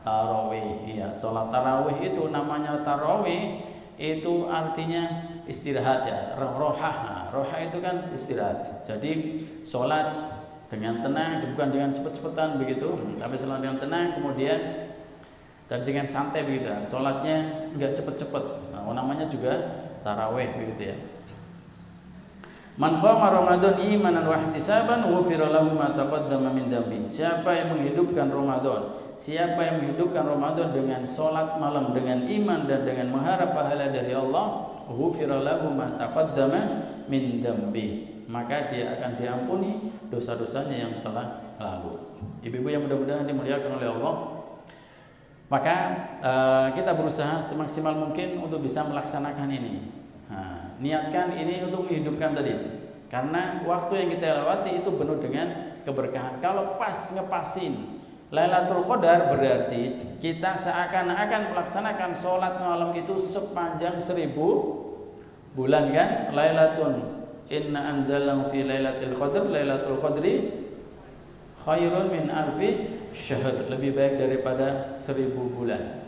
tarawih. Ya, sholat tarawih itu namanya tarawih, itu artinya istirahat ya. Rohah itu kan istirahat. Jadi sholat dengan tenang, bukan dengan cepet-cepetan begitu, tapi sholat dengan tenang, kemudian dan dengan santai begitu ya. Sholatnya enggak cepet-cepet. Nah, namanya juga tarawih begitu ya. Man qama Ramadan imanan wa ihtisaban ghufira lahu ma taqaddama min dhanbi. Siapa yang menghidupkan Ramadan, siapa yang menghidupkan Ramadan dengan sholat malam, dengan iman dan dengan mengharap pahala dari Allah, ghufira lahu ma taqaddama min dhanbi. maka dia akan diampuni dosa-dosanya yang telah lalu. Ibu-ibu yang mudah-mudahan dimuliakan oleh Allah, maka kita berusaha semaksimal mungkin untuk bisa melaksanakan ini. Niatkan ini untuk menghidupkan tadi, karena waktu yang kita lewati itu penuh dengan keberkahan. Kalau pas ngepasin Lailatul Qadar, berarti kita seakan-akan melaksanakan sholat malam itu sepanjang 1000 bulan kan? Lailatun inna anzalnahu fi lailatul qadr, lailatul qadri khairun min alfi syahr, lebih baik daripada 1000 bulan.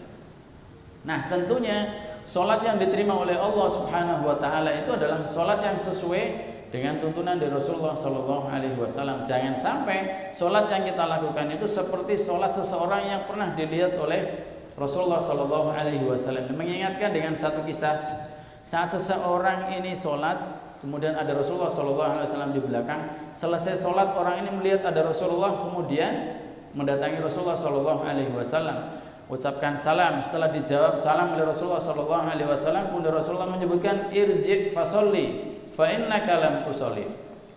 Nah, tentunya sholat yang diterima oleh Allah Subhanahu wa taala itu adalah sholat yang sesuai dengan tuntunan dari Rasulullah Shallallahu Alaihi Wasallam. Jangan sampai sholat yang kita lakukan itu seperti sholat seseorang yang pernah dilihat oleh Rasulullah Shallallahu Alaihi Wasallam. Mengingatkan dengan satu kisah, saat seseorang ini sholat, kemudian ada Rasulullah Shallallahu Alaihi Wasallam di belakang. Selesai sholat, orang ini melihat ada Rasulullah, kemudian mendatangi Rasulullah Shallallahu Alaihi Wasallam, ucapkan salam. Setelah dijawab salam oleh Rasulullah Shallallahu Alaihi Wasallam, kemudian Rasulullah menyebutkan irji fasolli fa innaka lam tusolli,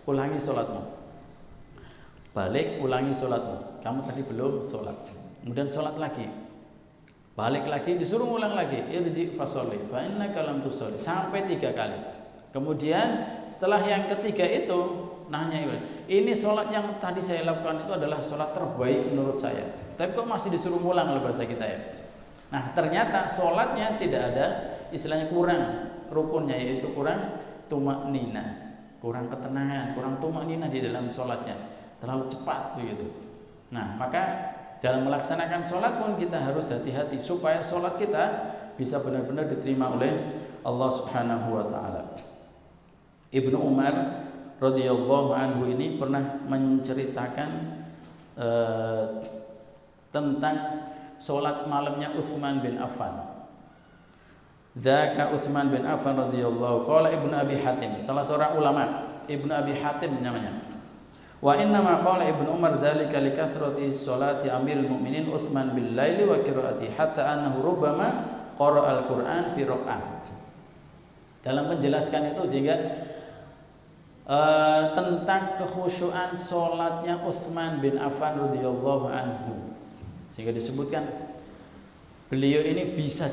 ulangi sholatmu, balik ulangi sholatmu, kamu tadi belum sholat. Kemudian sholat lagi, balik lagi, disuruh ulang lagi, irji fasolli fa innaka lam tusolli, sampai 3 kali. Kemudian setelah yang ketiga itu nanya, ini sholat yang tadi saya lakukan itu adalah sholat terbaik menurut saya, tapi kok masih disuruh ulang oleh bahasa kita ya. Nah, ternyata sholatnya tidak ada istilahnya kurang rukunnya, yaitu kurang tumak nina, kurang ketenangan, kurang tumak nina di dalam sholatnya, terlalu cepat begitu. Nah, maka dalam melaksanakan sholat pun kita harus hati-hati supaya sholat kita bisa benar-benar diterima oleh Allah Subhanahu wa taala. Ibnu Umar radhiyallahu anhu ini pernah menceritakan tentang sholat malamnya Utsman bin Affan. Dzaka Utsman bin Affan radhiyallahu, qala Ibnu Abi Hatim, salah seorang ulama, Ibnu Abi Hatim namanya. Wa inna ma qala Ibnu Umar dzalika li kathrati sholati amirul mukminin Utsman bil laili wa qiraati hatta annahu rubbama qara'a al-Qur'an fi raq'ah. Dalam menjelaskan itu sehingga tentang kekhusyuan sholatnya Utsman bin Affan radhiyallahu anhu, sehingga disebutkan beliau ini bisa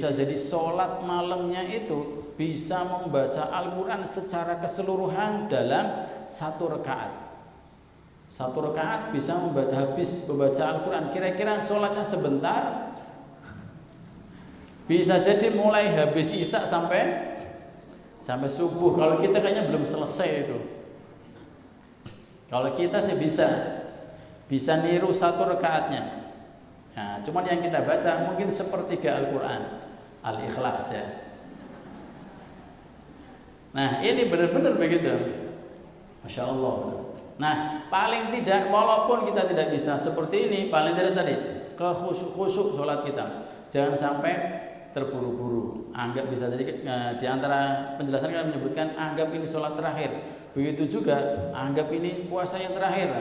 jadi sholat malamnya itu bisa membaca Al-Quran secara keseluruhan dalam 1 rakaat. 1 rakaat bisa habis membaca Al-Quran. Kira-kira sholatnya sebentar, bisa jadi mulai habis isya sampai subuh. Kalau kita kayaknya belum selesai itu. Kalau kita sih bisa niru 1 rakaatnya. Nah, cuman yang kita baca mungkin sepertiga Al-Quran, Al-Ikhlas ya. Nah, ini benar-benar begitu, Masya Allah. Nah, paling tidak, walaupun kita tidak bisa seperti ini, paling tidak tadi khusyuk sholat kita, jangan sampai terburu-buru. Anggap, bisa jadi di antara penjelasan kan menyebutkan anggap ini sholat terakhir. Begitu juga anggap ini puasa yang terakhir,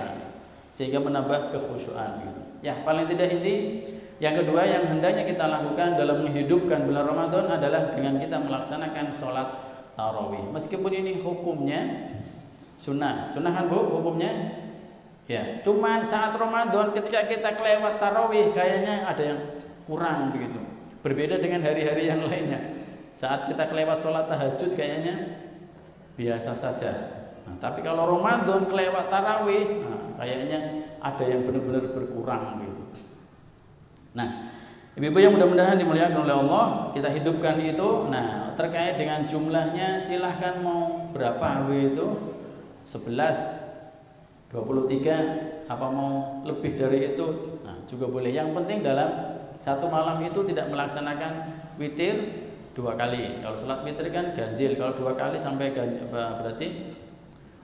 sehingga menambah kekhusyuan gitu. Ya, paling tidak ini yang kedua yang hendaknya kita lakukan dalam menghidupkan bulan Ramadan adalah dengan kita melaksanakan sholat tarawih. Meskipun ini hukumnya sunnah kan Bu hukumnya? Ya, cuman saat Ramadan ketika kita kelewat tarawih kayaknya ada yang kurang begitu. Berbeda dengan hari-hari yang lainnya. Saat kita kelewat sholat tahajud kayaknya biasa saja. Nah, tapi kalau Ramadan kelewat tarawih, kayaknya ada yang benar-benar berkurang gitu. Nah, ibu-ibu yang mudah-mudahan dimuliakan oleh Allah, kita hidupkan itu. Nah, terkait dengan jumlahnya silahkan mau berapa itu, 11, 23, apa mau lebih dari itu, nah juga boleh. Yang penting dalam satu malam itu tidak melaksanakan witir 2 kali. Kalau sholat witir kan ganjil, kalau 2 kali sampai ganjil, berarti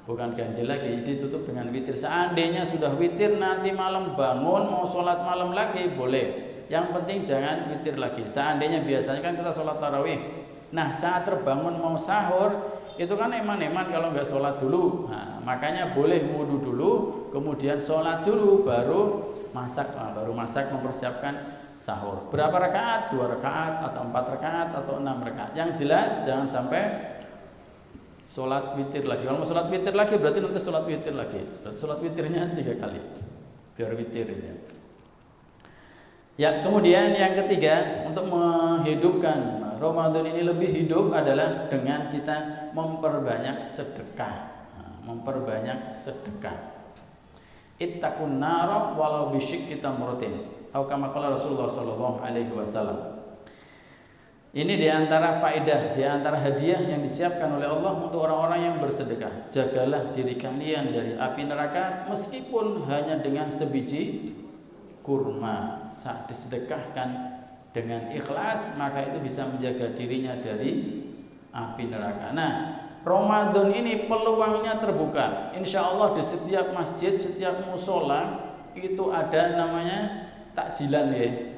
bukan ganjil lagi, ditutup dengan witir. Seandainya sudah witir nanti malam bangun mau sholat malam lagi boleh. Yang penting jangan witir lagi. Seandainya biasanya kan kita sholat tarawih. Nah, saat terbangun mau sahur itu kan eman-eman kalau nggak sholat dulu. Nah, makanya boleh wudu dulu, kemudian sholat dulu, baru masak. Baru masak mempersiapkan sahur. Berapa rakaat? 2 rakaat atau 4 rakaat atau 6 rakaat. Yang jelas jangan sampai sholat witir lagi. Kalau mau sholat witir lagi berarti nanti sholat witir lagi. Sholat witirnya 3 kali biar witir ya. Ya, kemudian yang ketiga untuk menghidupkan Ramadan ini lebih hidup adalah dengan kita memperbanyak sedekah. Memperbanyak sedekah. Ittaqun nara walau bisyikki tamratin. Atau kama qala Rasulullah sallallahu alaihi wasallam. Ini diantara faedah, diantara hadiah yang disiapkan oleh Allah untuk orang-orang yang bersedekah. Jagalah diri kalian dari api neraka meskipun hanya dengan sebiji kurma. Saat disedekahkan dengan ikhlas, maka itu bisa menjaga dirinya dari api neraka. Nah, Ramadan ini peluangnya terbuka. Insya Allah di setiap masjid, setiap musola itu ada namanya takjilan ya.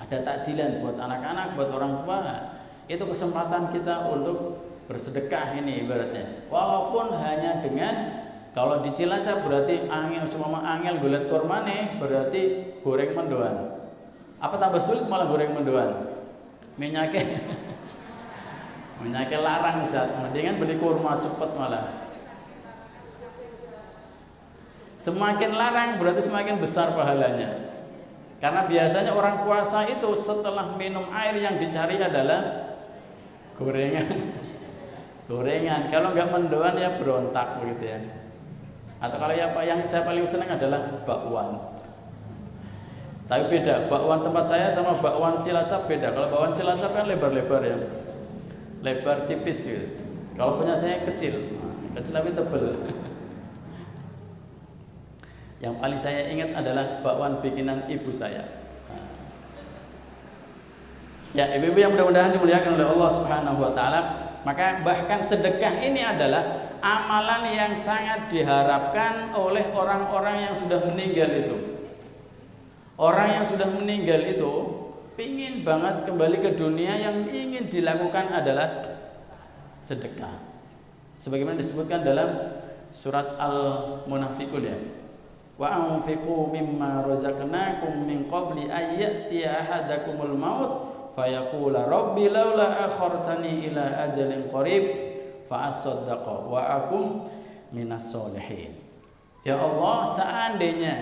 Ada takjilan buat anak-anak, buat orang tua. Itu kesempatan kita untuk bersedekah ini ibaratnya. Walaupun hanya dengan, kalau di Cilacap berarti angel, cuma angel golet kormane berarti goreng mendoan. Apa tambah sulit malah goreng mendoan? Minyaknya larang Ustaz. Mendingan beli kurma cepet malah. Semakin larang berarti semakin besar pahalanya. Karena biasanya orang puasa itu setelah minum air yang dicari adalah gorengan. Gorengan. Kalau nggak mendoan ya berontak begitu ya. Atau kalau yang saya paling senang adalah bakwan. Tapi beda, bakwan tempat saya sama bakwan Cilacap beda. Kalau bakwan Cilacap kan lebar-lebar ya. Lebar tipis gitu. Kalau punya saya kecil tapi tebel. Yang paling saya ingat adalah bakwan bikinan ibu saya. Ya, ibu-ibu yang mudah-mudahan dimuliakan oleh Allah Subhanahu wa taala, maka bahkan sedekah ini adalah amalan yang sangat diharapkan oleh orang-orang yang sudah meninggal itu. Orang yang sudah meninggal itu pingin banget kembali ke dunia, yang ingin dilakukan adalah sedekah. Sebagaimana disebutkan dalam surat Al-Munafiqun ya. Wa anfiqu mimma razaqnakum min qabli ay ya'tiya ahadakumul maut fayaqula rabbi laula akhartani ila ajalin qarib fa asaddaqa wa akum minas solihin. Ya Allah, seandainya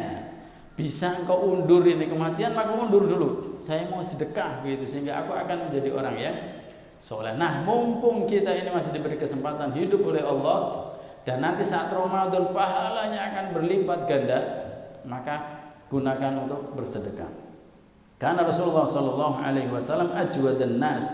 bisa engkau undur ini kematian, maka undur dulu. Saya mau sedekah gitu sehingga aku akan menjadi orang yang soleh. Nah, mumpung kita ini masih diberi kesempatan hidup oleh Allah, dan nanti saat Ramadan pahalanya akan berlipat ganda, maka gunakan untuk bersedekah. Karena Rasulullah sallallahu alaihi wasallam ajwadan nas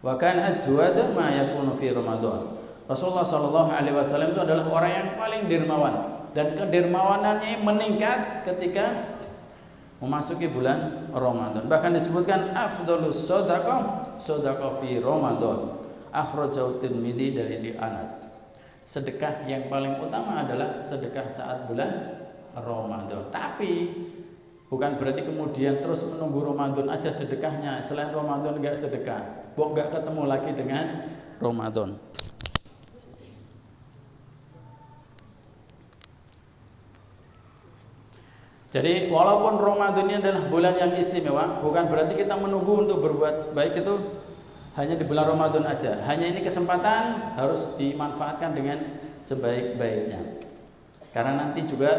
wa kan ajwada ma yakunu fi Ramadan. Rasulullah sallallahu alaihi wasallam itu adalah orang yang paling dermawan, dan kedermawanannya meningkat ketika memasuki bulan Ramadan. Bahkan disebutkan afdhalus shadaqah shadaqah fi Ramadan. Akhrajahu Tirmidzi dari Anas. Sedekah yang paling utama adalah sedekah saat bulan Ramadan. Tapi bukan berarti kemudian terus menunggu Ramadan aja sedekahnya. Selain Ramadan enggak sedekah, enggak ketemu lagi dengan Ramadan. Jadi walaupun Ramadan ini adalah bulan yang istimewa, bukan berarti kita menunggu untuk berbuat baik itu hanya di bulan Ramadan aja. Hanya ini kesempatan harus dimanfaatkan dengan sebaik-baiknya. Karena nanti juga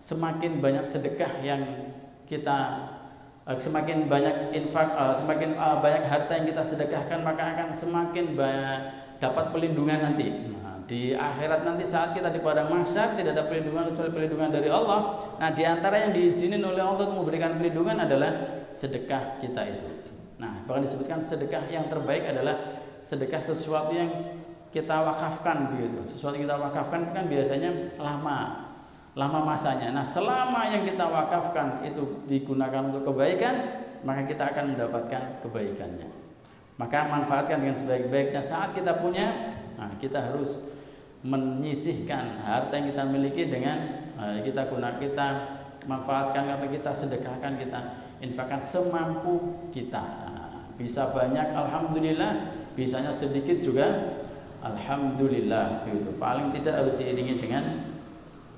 semakin banyak sedekah yang kita semakin banyak infak, semakin banyak harta yang kita sedekahkan, maka akan semakin dapat pelindungan nanti. Nah, di akhirat nanti saat kita di padang mahsyar tidak ada pelindungan kecuali pelindungan dari Allah. Nah, di antara yang diizinin oleh Allah untuk memberikan pelindungan adalah sedekah kita itu. Nah, bahkan disebutkan sedekah yang terbaik adalah sedekah sesuatu yang kita wakafkan begitu. Sesuatu yang kita wakafkan itu kan biasanya lama masanya. Nah, selama yang kita wakafkan itu digunakan untuk kebaikan, maka kita akan mendapatkan kebaikannya. Maka manfaatkan dengan sebaik-baiknya. Saat kita punya, nah, kita harus menyisihkan harta yang kita miliki dengan kita manfaatkan atau kita sedekahkan, kita infakkan semampu kita. Bisa banyak alhamdulillah, bisanya sedikit juga alhamdulillah gitu. Paling tidak harus diiringi dengan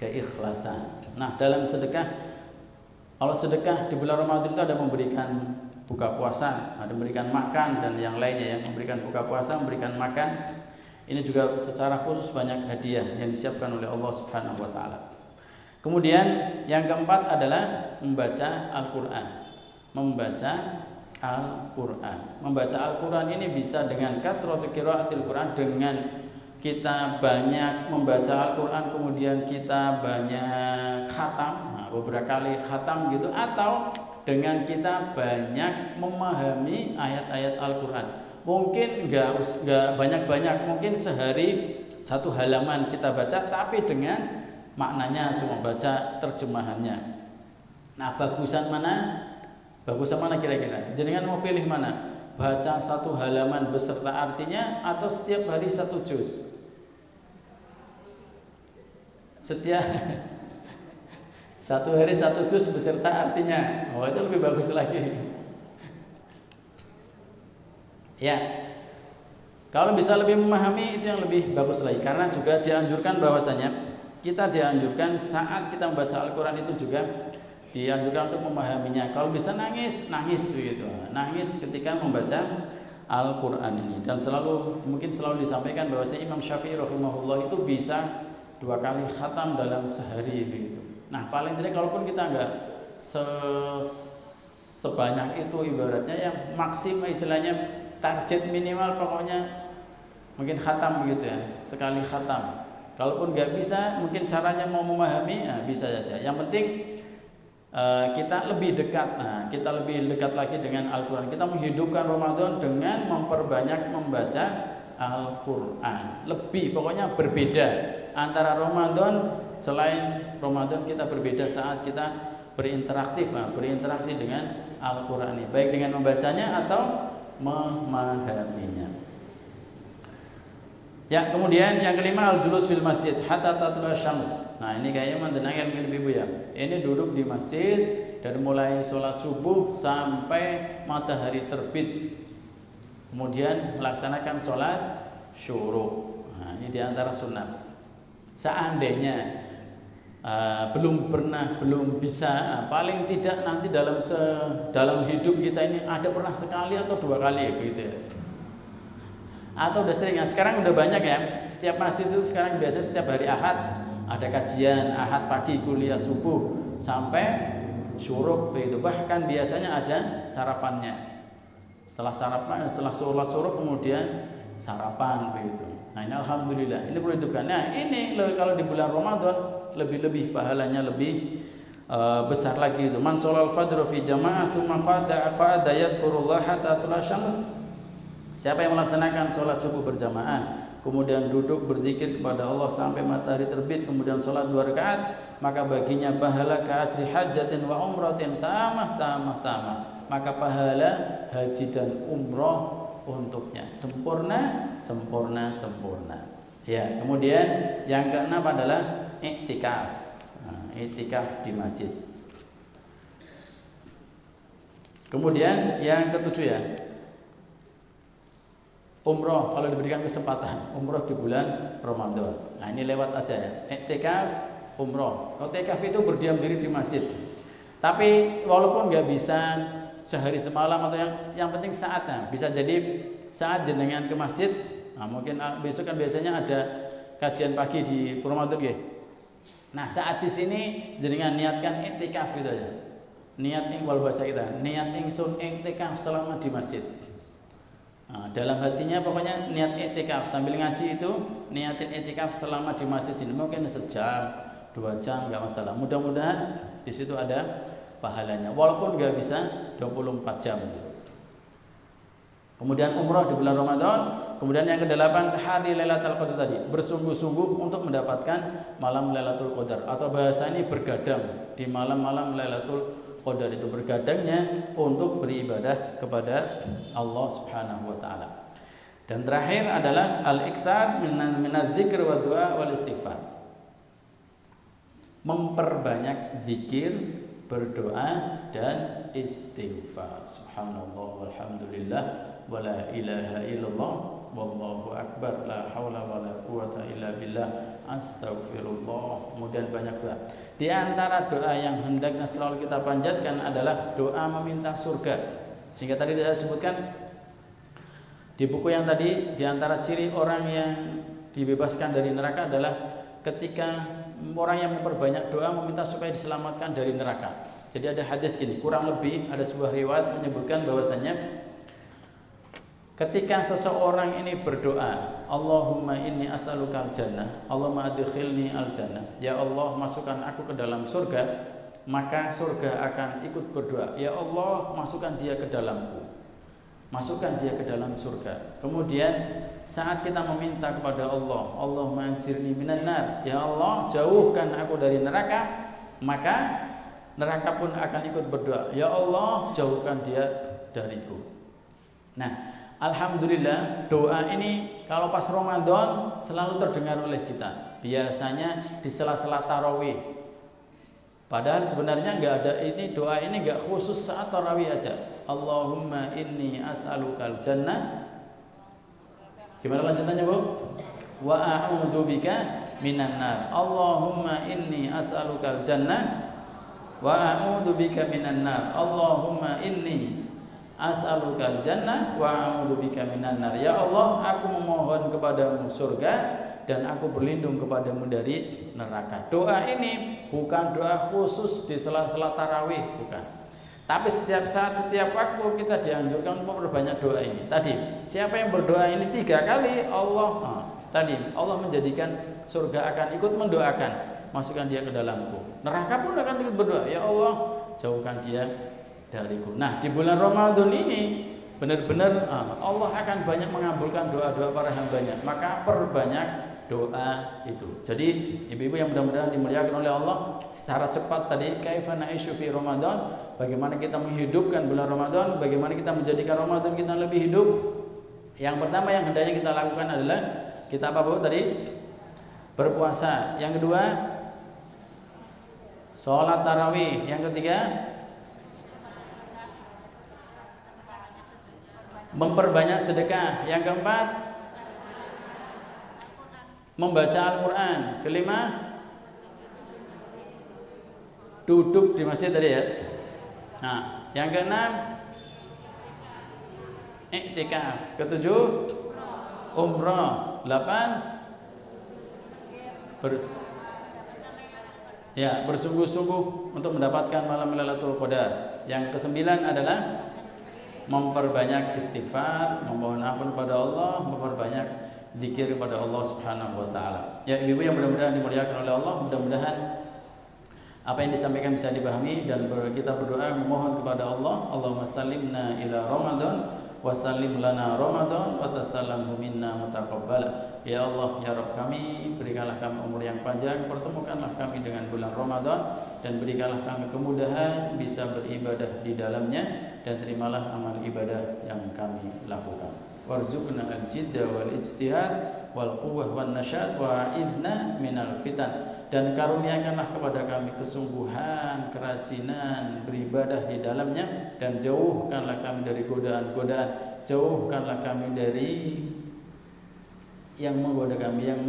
keikhlasan. Nah, dalam sedekah, kalau sedekah di bulan Ramadan itu ada memberikan buka puasa, ada memberikan makan dan yang lainnya, yang memberikan buka puasa, memberikan makan. Ini juga secara khusus banyak hadiah yang disiapkan oleh Allah Subhanahu wa taala. Kemudian yang keempat adalah membaca Al-Qur'an. Membaca Al-Qur'an. Membaca Al-Qur'an ini bisa dengan kasratu qiraatil Qur'an, dengan kita banyak membaca Al-Qur'an kemudian kita banyak khatam, beberapa kali khatam gitu, atau dengan kita banyak memahami ayat-ayat Al-Qur'an. Mungkin enggak banyak-banyak, mungkin sehari satu halaman kita baca, tapi dengan maknanya semua, baca terjemahannya. Nah, bagusan mana? Bagusan mana kira-kira? Jenengan mau pilih mana? Baca satu halaman beserta artinya atau setiap hari satu juz? Setiap satu hari satu juz beserta artinya. Oh, itu lebih bagus lagi. Ya, kalau bisa lebih memahami itu yang lebih bagus lagi, karena juga dianjurkan bahwasanya kita dianjurkan saat kita membaca Al-Quran itu juga dianjurkan untuk memahaminya. Kalau bisa nangis begitu, nangis ketika membaca Al-Quran ini. Dan mungkin selalu disampaikan bahwasanya Imam Syafi'i rahimahullah itu bisa 2 kali khatam dalam sehari begitu. Nah, paling tidak kalaupun kita enggak sebanyak itu, ibaratnya yang maksimal istilahnya target minimal pokoknya mungkin khatam begitu ya, sekali khatam. Kalaupun nggak bisa, mungkin caranya mau memahami, bisa saja. Yang penting kita lebih dekat. Nah, kita lebih dekat lagi dengan Al-Quran. Kita menghidupkan Ramadan dengan memperbanyak membaca Al-Quran. Lebih, pokoknya berbeda antara Ramadan. Selain Ramadan kita berbeda saat kita berinteraksi dengan Al-Quran ini, baik dengan membacanya atau memahaminya. Ya, kemudian yang kelima al-julus fil masjid hatta tatlu syams. Nah, ini kayaknya mantenangel mungkin Ibu ya. Ini duduk di masjid dari mulai sholat subuh sampai matahari terbit. Kemudian melaksanakan sholat syuruk. Nah, ini diantara sunnah. Seandainya belum bisa, paling tidak nanti dalam hidup kita ini ada pernah sekali atau 2 kali begitu ya. Atau udah sering ya, sekarang udah banyak ya. Setiap masjid itu sekarang biasa setiap hari Ahad ada kajian, Ahad pagi kuliah subuh sampai syuruk begitu. Bahkan biasanya ada sarapannya. Setelah sholat syuruk kemudian sarapan begitu. Nah, ini alhamdulillah, ini perlu hidupkan. Nah, ini kalau di bulan Ramadan lebih pahalanya lebih besar lagi itu. Man sholal fajr fi jamaah tsumma qada yadhkurullah hatta tatlu syams. Siapa yang melaksanakan sholat subuh berjamaah, kemudian duduk berzikir kepada Allah sampai matahari terbit, kemudian sholat 2 rakaat, maka baginya pahala ka'ajri hajjatin wa umratin tamah. Maka pahala haji dan umrah untuknya sempurna. Ya, kemudian yang keenam adalah iktikaf. Iktikaf di masjid. Kemudian yang ketujuh ya, umroh kalau diberikan kesempatan, umroh di bulan Ramadan. Nah, ini lewat aja ya. Iktikaf, umroh. Iktikaf itu berdiam diri di masjid. Tapi walaupun nggak bisa sehari semalam atau yang penting saatnya. Bisa jadi saat jenengan ke masjid. Nah, mungkin besok kan biasanya ada kajian pagi di Ramadan ya. Nah, saat di sini jenengan niatkan iktikaf gitu aja. Niat wal bahasa kita, niat ingsun iktikaf selama di masjid. Nah, dalam hatinya pokoknya niat iktikaf sambil ngaji itu niatin iktikaf selama di masjid ini, mungkin sejam, 2 jam nggak masalah. Mudah-mudahan di situ ada pahalanya, walaupun nggak bisa 24 jam. Kemudian umrah di bulan Ramadan. Kemudian yang ke-8 hari Lailatul Qadar tadi, bersungguh-sungguh untuk mendapatkan malam Lailatul Qadar, atau bahasa ini bergadang di malam-malam Lailatul Qadar. Itu bergadangnya untuk beribadah kepada Allah Subhanahu wa taala. Dan terakhir adalah al-iktsar minadz-dzikr wa du'a wal istighfar. Memperbanyak zikir, berdoa dan istighfar. Subhanallah walhamdulillah wala ilaha illallah wallahu akbar la haula wala quwata illa billah astaghfirullah. Kemudian banyak doa. Di antara doa yang hendaknya selalu kita panjatkan adalah doa meminta surga. Sehingga tadi saya sebutkan di buku yang tadi, di antara ciri orang yang dibebaskan dari neraka adalah ketika orang yang memperbanyak doa meminta supaya diselamatkan dari neraka. Jadi ada hadis gini, kurang lebih ada sebuah riwayat menyebutkan bahwasanya ketika seseorang ini berdoa, Allahumma inni as'aluka al-jannah, Allahumma adkhilni al-jannah, ya Allah masukkan aku ke dalam surga, maka surga akan ikut berdoa, ya Allah masukkan dia ke dalamku, masukkan dia ke dalam surga. Kemudian saat kita meminta kepada Allah, Allahumma anjirni minan nar, ya Allah jauhkan aku dari neraka, maka neraka pun akan ikut berdoa, ya Allah jauhkan dia dariku. Nah, alhamdulillah doa ini kalau pas Ramadan selalu terdengar oleh kita. Biasanya di sela-sela tarawih. Padahal sebenarnya enggak ada ini, doa ini enggak khusus saat tarawih aja. Allahumma inni as'alukal jannah. Gimana lanjutannya, Bu? Wa a'udzubika minan nar. Allahumma inni as'alukal jannah wa a'udzubika minan nar. Allahumma inni as'alukal jannah wa a'udzubika minan nar. Ya Allah, aku memohon kepadamu surga dan aku berlindung kepadamu dari neraka. Doa ini bukan doa khusus di sela-sela tarawih, bukan. Tapi setiap saat, setiap waktu kita dianjurkan untuk memperbanyak doa ini. Tadi, siapa yang berdoa ini 3 kali, Allah menjadikan surga akan ikut mendoakan, masukkan dia ke dalamku. Neraka pun akan ikut berdoa, ya Allah jauhkan dia dariku. Nah, di bulan Ramadan ini benar-benar Allah akan banyak mengabulkan doa-doa para hambanya. Maka perbanyak doa itu. Jadi ibu-ibu yang mudah-mudahan dimuliakan oleh Allah, secara cepat tadi kaifa na'isyu fi Ramadan, bagaimana kita menghidupkan bulan Ramadan, bagaimana kita menjadikan Ramadan kita lebih hidup. Yang pertama yang hendaknya kita lakukan adalah kita apa, Bu? Tadi berpuasa. Yang kedua sholat tarawih. Yang ketiga memperbanyak sedekah. Yang keempat membaca Al-Quran. Kelima duduk di masjid tadi ya. Nah, yang keenam iktikaf. Ketujuh umroh. 8 bersungguh-sungguh untuk mendapatkan malam Lailatul Qadar. Yang kesembilan adalah memperbanyak istighfar, memohon ampun kepada Allah, memperbanyak zikir kepada Allah Subhanahu wa taala. Ya, ibu yang mudah-mudahan dimuliakan oleh Allah, mudah-mudahan apa yang disampaikan bisa dipahami dan kita berdoa memohon kepada Allah, Allahumma sallimna ila Ramadan wa sallim lana Ramadan wa tasallamhu minna mutaqabbala. Ya Allah, ya Rabb kami, berikanlah kami umur yang panjang, pertemukanlah kami dengan bulan Ramadan dan berikanlah kami kemudahan bisa beribadah di dalamnya dan terimalah amal ibadah yang kami lakukan. Warzuqna al-jidda wal ijtihad wal quwwah wan nasyad wa a'idna minal fitan, dan karuniakanlah kepada kami kesungguhan, kerajinan beribadah di dalamnya, dan jauhkanlah kami dari godaan-godaan, jauhkanlah kami dari yang menggoda kami, yang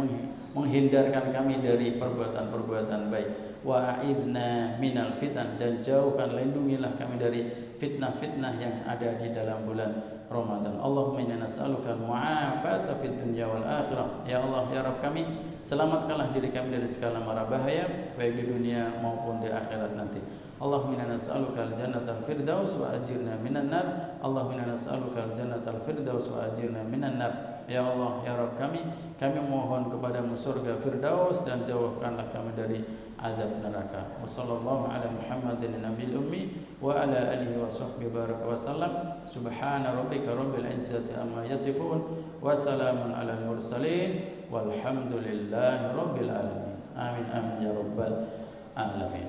menghindarkan kami dari perbuatan-perbuatan baik. Wa a'idna minal fitan, dan jauhkan, lindungilah kami dari fitnah-fitnah yang ada di dalam bulan Ramadan. Allahumma inna nas'aluka al-mu'afata fid dunya wal akhirah. Ya Allah, ya Rabb kami, selamatkanlah diri kami dari segala mara bahaya baik di dunia maupun di akhirat nanti. Allahumma inna nas'aluka al-jannata al-firdaus wa ajirna minan nar. Allahumma inna nas'aluka al-jannata al-firdaus wa ajirna minan nar. Ya Allah, ya Rabb kami mohon kepadamu surga firdaus dan jauhkanlah kami dari azab neraka. Wassallallahu ala Muhammadin nabiyil ummi wa ala alihi wa sahbihi baraka wa sallam. Subhana rabbika rabbil izzati amma yasifun wa salamun alal mursalin walhamdulillahi rabbil alamin. Amin amin ya rabbal alamin.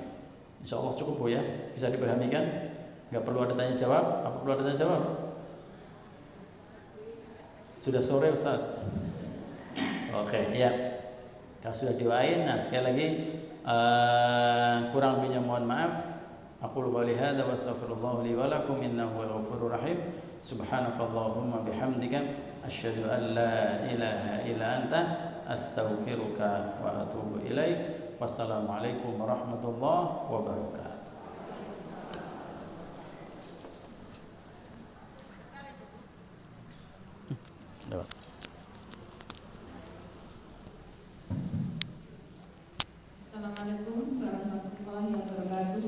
Insyaallah cukup, Bu ya. Bisa dipahami kan? Enggak perlu ada tanya jawab. Apa perlu ada tanya jawab? Sudah sore, Ustaz. Oke, ya. Kalau sudah doain, nah sekali lagi kurang lebihnya mohon maaf. Aqulu qouli hadza wa astaghfirullah li wa lakum innahu wal ghafurur rahim. Subhanakallahumma bihamdika asyhadu an la ilaha illa anta astaghfiruka wa atubu ilaik. Wassalamualaikum warahmatullahi wabarakatuh. Lewat. Assalamualaikum warahmatullahi wabarakatuh.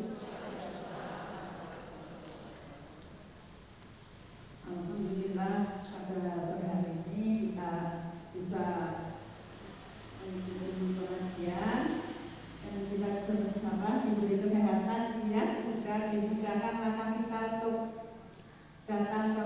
Alhamdulillah pada sore hari ini kita bisa mengikuti pengajian dan kita bersama diberi kesehatan ya, agar dimudahkan langkah kita untuk datang ke